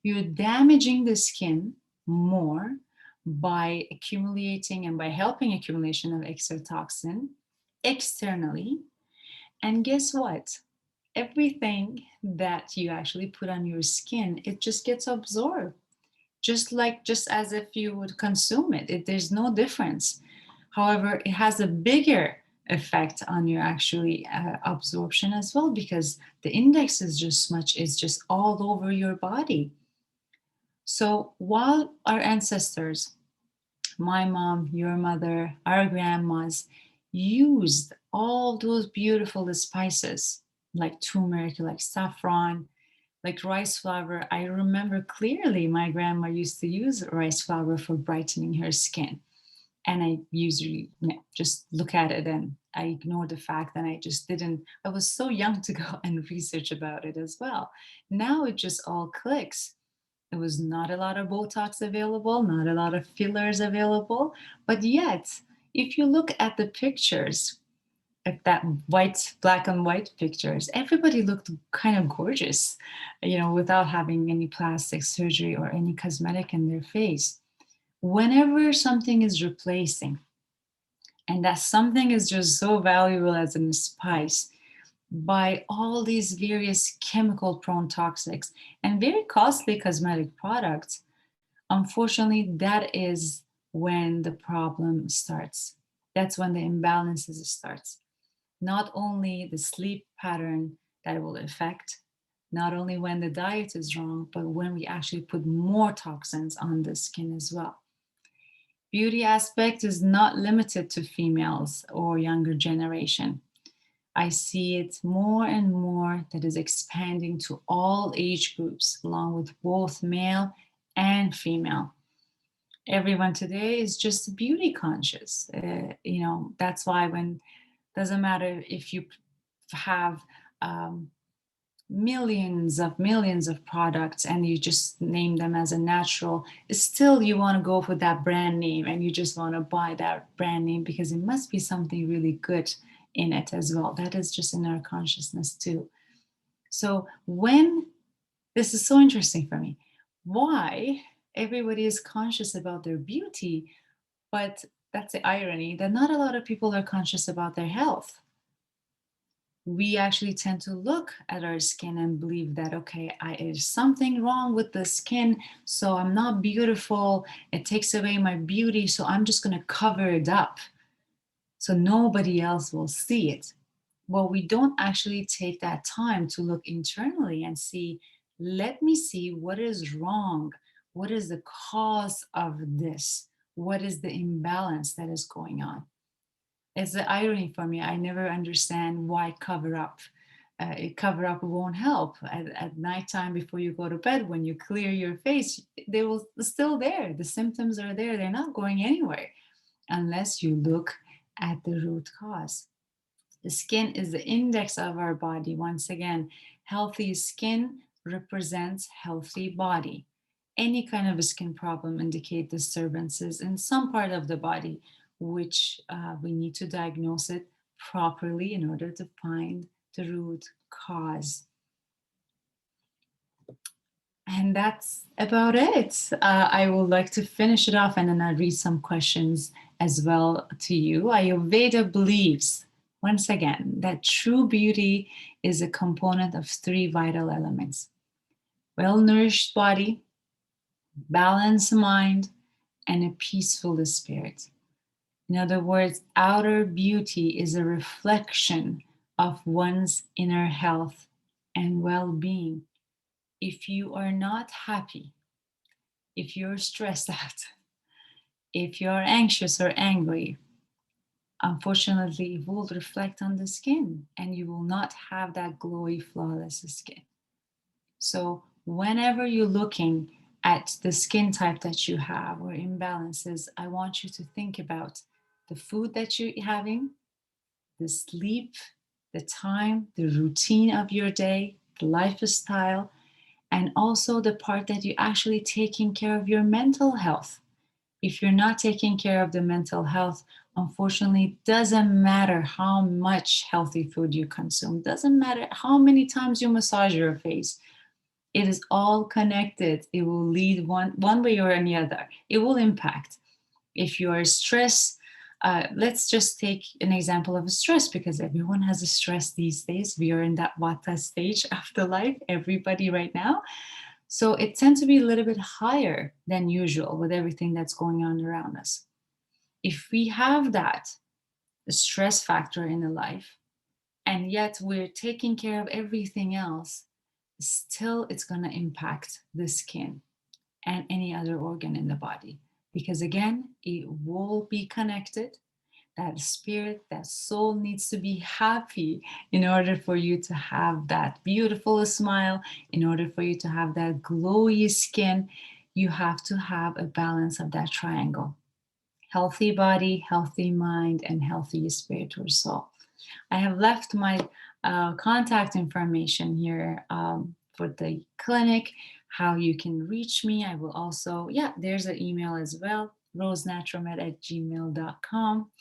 you're damaging the skin more by accumulating and by helping accumulation of extra toxin externally. And guess what? Everything that you actually put on your skin, it just gets absorbed, just as if you would consume there's no difference. However, it has a bigger effect on your actually absorption as well, because the index is just all over your body. So while our ancestors, my mom, your mother, our grandmas, used all those beautiful spices like turmeric, like saffron, like rice flour. I remember clearly my grandma used to use rice flour for brightening her skin. And I usually just look at it and I ignore the fact that I was so young to go and research about it as well. Now it just all clicks. There was not a lot of Botox available, not a lot of fillers available, but yet, if you look at the pictures, at that black and white pictures, everybody looked kind of gorgeous, without having any plastic surgery or any cosmetic in their face. Whenever something is replacing, and that something is just so valuable as a spice, by all these various chemical prone toxics and very costly cosmetic products, unfortunately, that is when the problem starts. That's when the imbalances starts. Not only the sleep pattern that it will affect, not only when the diet is wrong, but when we actually put more toxins on the skin as well. Beauty aspect is not limited to females or younger generation. I see it more and more that is expanding to all age groups, along with both male and female. Everyone today is just beauty conscious. That's why doesn't matter if you have millions of products and you just name them as a natural, still you want to go for that brand name and you just want to buy that brand name because it must be something really good in it as well. That is just in our consciousness too. So when this is so interesting for me, why everybody is conscious about their beauty, but that's the irony that not a lot of people are conscious about their health. We actually tend to look at our skin and believe that, okay, there's something wrong with the skin, so I'm not beautiful. It takes away my beauty, so I'm just going to cover it up so nobody else will see it. Well, we don't actually take that time to look internally and see, let me see what is wrong What is the cause of this? What is the imbalance that is going on? It's the irony for me. I never understand why cover up. Cover up won't help. At nighttime before you go to bed, when you clear your face, they will still there. The symptoms are there. They're not going anywhere unless you look at the root cause. The skin is the index of our body. Once again, healthy skin represents healthy body. Any kind of a skin problem indicate disturbances in some part of the body, which we need to diagnose it properly in order to find the root cause. And that's about it. I would like to finish it off and then I'll read some questions as well to you. Ayurveda believes, once again, that true beauty is a component of three vital elements: well nourished body, balanced mind, and a peaceful spirit. In other words, outer beauty is a reflection of one's inner health and well being. If you are not happy, if you're stressed out, if you're anxious or angry, unfortunately, it will reflect on the skin and you will not have that glowy, flawless skin. So, whenever you're looking at the skin type that you have or imbalances, I want you to think about the food that you're having, the sleep, the time, the routine of your day, the lifestyle, and also the part that you're actually taking care of your mental health. If you're not taking care of the mental health, unfortunately, it doesn't matter how much healthy food you consume, doesn't matter how many times you massage your face. It is all connected. It will lead one way or any other. It will impact. If you are stressed, let's just take an example of a stress, because everyone has a stress these days. We are in that vata stage of the life, everybody right now. So it tends to be a little bit higher than usual with everything that's going on around us. If we have that stress factor in the life, and yet we're taking care of everything else, still it's going to impact the skin and any other organ in the body. Because again, it will be connected. That spirit, that soul needs to be happy in order for you to have that beautiful smile, in order for you to have that glowy skin. You have to have a balance of that triangle: healthy body, healthy mind, and healthy spirit or soul. I have left my contact information here for the clinic, how you can reach me. I will also, yeah, there's an email as well, rosenaturalmed@gmail.com.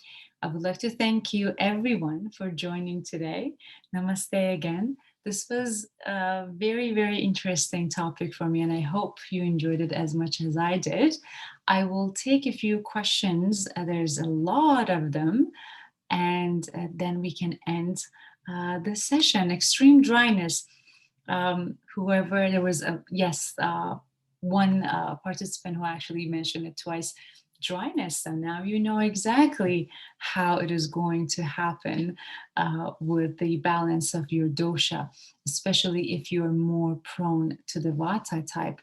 I would like to thank you, everyone, for joining today. Namaste again. This was a very, very interesting topic for me, and I hope you enjoyed it as much as I did. I will take a few questions. There's a lot of them, and then we can end the session. Extreme dryness. Whoever, there was a, yes, one participant who actually mentioned it twice, dryness. So now you know exactly how it is going to happen with the balance of your dosha, especially if you're more prone to the vata type.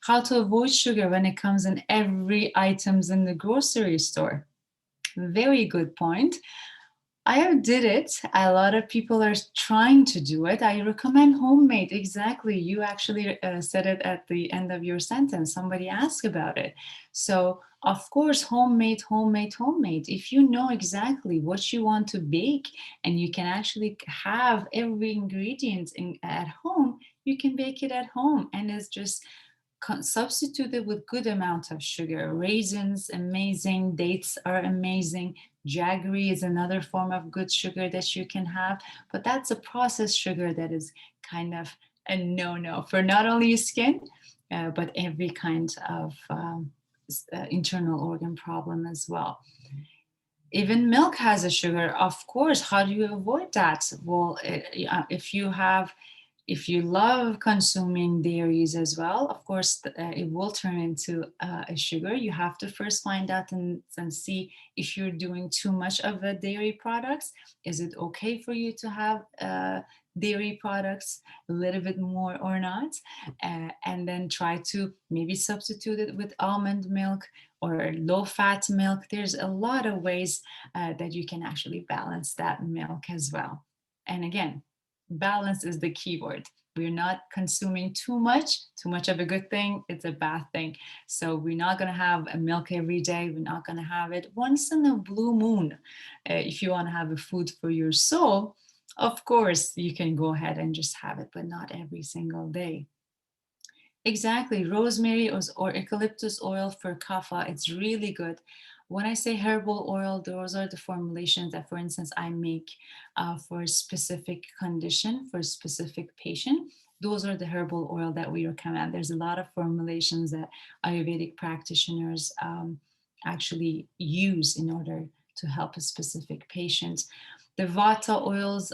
How to avoid sugar when it comes in every items in the grocery store. Very good point. I did it. A lot of people are trying to do it. I recommend homemade. Exactly. You actually said it at the end of your sentence. Somebody asked about it. So, of course, homemade, homemade, homemade. If you know exactly what you want to bake and you can actually have every ingredient at home, you can bake it at home. And it's just substituted with good amount of sugar. Raisins, amazing. Dates are amazing. Jaggery is another form of good sugar that you can have, but that's a processed sugar that is kind of a no-no for not only your skin, but every kind of internal organ problem as well. Even milk has a sugar, of course. How do you avoid that? Well, if you love consuming dairies as well, of course, it will turn into a sugar. You have to first find out and see if you're doing too much of the dairy products. Is it okay for you to have dairy products a little bit more or not, and then try to maybe substitute it with almond milk or low fat milk. There's a lot of ways that you can actually balance that milk as well. And again, balance is the key word. We're not consuming too much. Too much of a good thing, it's a bad thing. So we're not going to have a milk every day. We're not going to have it once in a blue moon. If you want to have a food for your soul, of course, you can go ahead and just have it, but not every single day. Exactly. Rosemary or eucalyptus oil for kapha, it's really good. When I say herbal oil, those are the formulations that, for instance, I make for a specific condition, for a specific patient. Those are the herbal oil that we recommend. There's a lot of formulations that Ayurvedic practitioners actually use in order to help a specific patient. The vata oils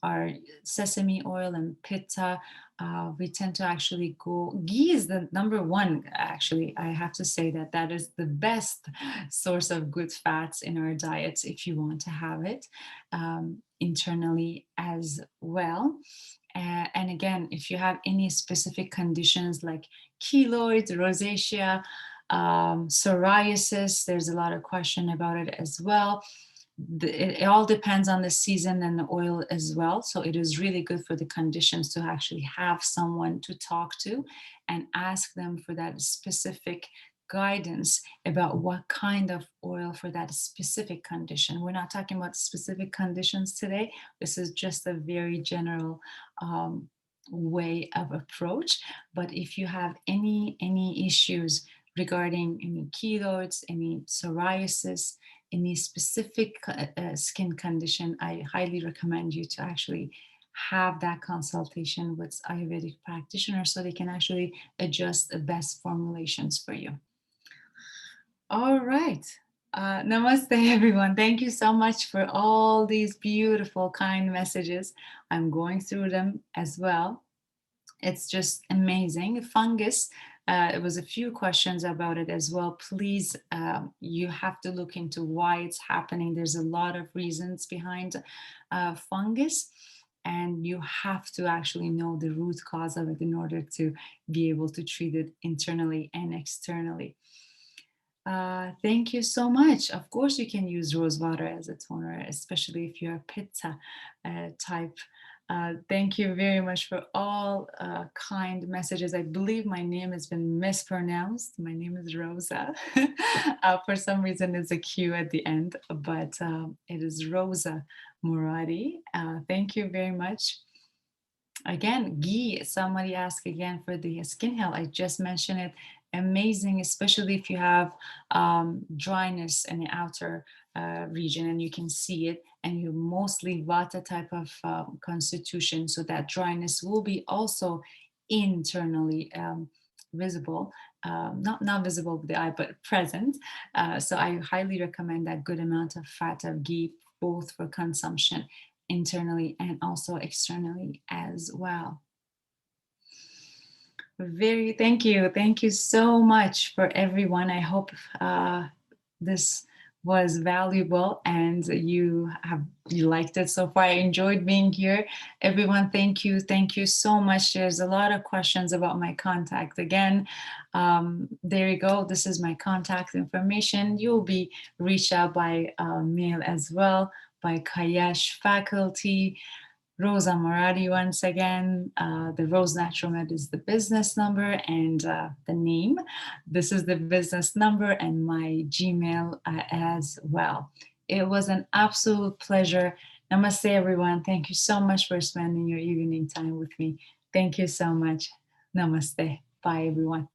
are sesame oil and pitta. We tend to actually go, ghee is the number one, actually. I have to say that that is the best source of good fats in our diets if you want to have it internally as well. And again, if you have any specific conditions like keloids, rosacea, psoriasis, there's a lot of question about it as well. It all depends on the season and the oil as well. So it is really good for the conditions to actually have someone to talk to and ask them for that specific guidance about what kind of oil for that specific condition. We're not talking about specific conditions today. This is just a very general way of approach. But if you have any issues regarding any keloids, any psoriasis, any specific skin condition, I highly recommend you to actually have that consultation with Ayurvedic practitioners so they can actually adjust the best formulations for you. All right. Namaste, everyone. Thank you so much for all these beautiful, kind messages. I'm going through them as well. It's just amazing. Fungus, it was a few questions about it as well. Please, you have to look into why it's happening. There's a lot of reasons behind fungus, and you have to actually know the root cause of it in order to be able to treat it internally and externally. Thank you so much. Of course, you can use rose water as a toner, especially if you're a pitta type. Thank you very much for all kind messages. I believe my name has been mispronounced. My name is Roza. For some reason, it's a Q at the end, but it is Roza Moradi. Thank you very much. Again, ghee, somebody asked again for the skin health. I just mentioned it. Amazing, especially if you have dryness in the outer region and you can see it, and you mostly vata type of constitution, so that dryness will be also internally visible, not visible with the eye, but present. So I highly recommend that good amount of fat of ghee, both for consumption internally and also externally as well. Thank you so much for everyone. I hope this was valuable and you liked it so far. I enjoyed being here. Everyone, thank you so much. There's a lot of questions about my contact. Again, there you go. This is my contact information. You'll be reached out by mail as well, by CAISH faculty. Roza Moradi once again. The Rose Natural Med is the business number and the name. This is the business number and my Gmail as well. It was an absolute pleasure. Namaste, everyone. Thank you so much for spending your evening time with me. Thank you so much. Namaste. Bye, everyone.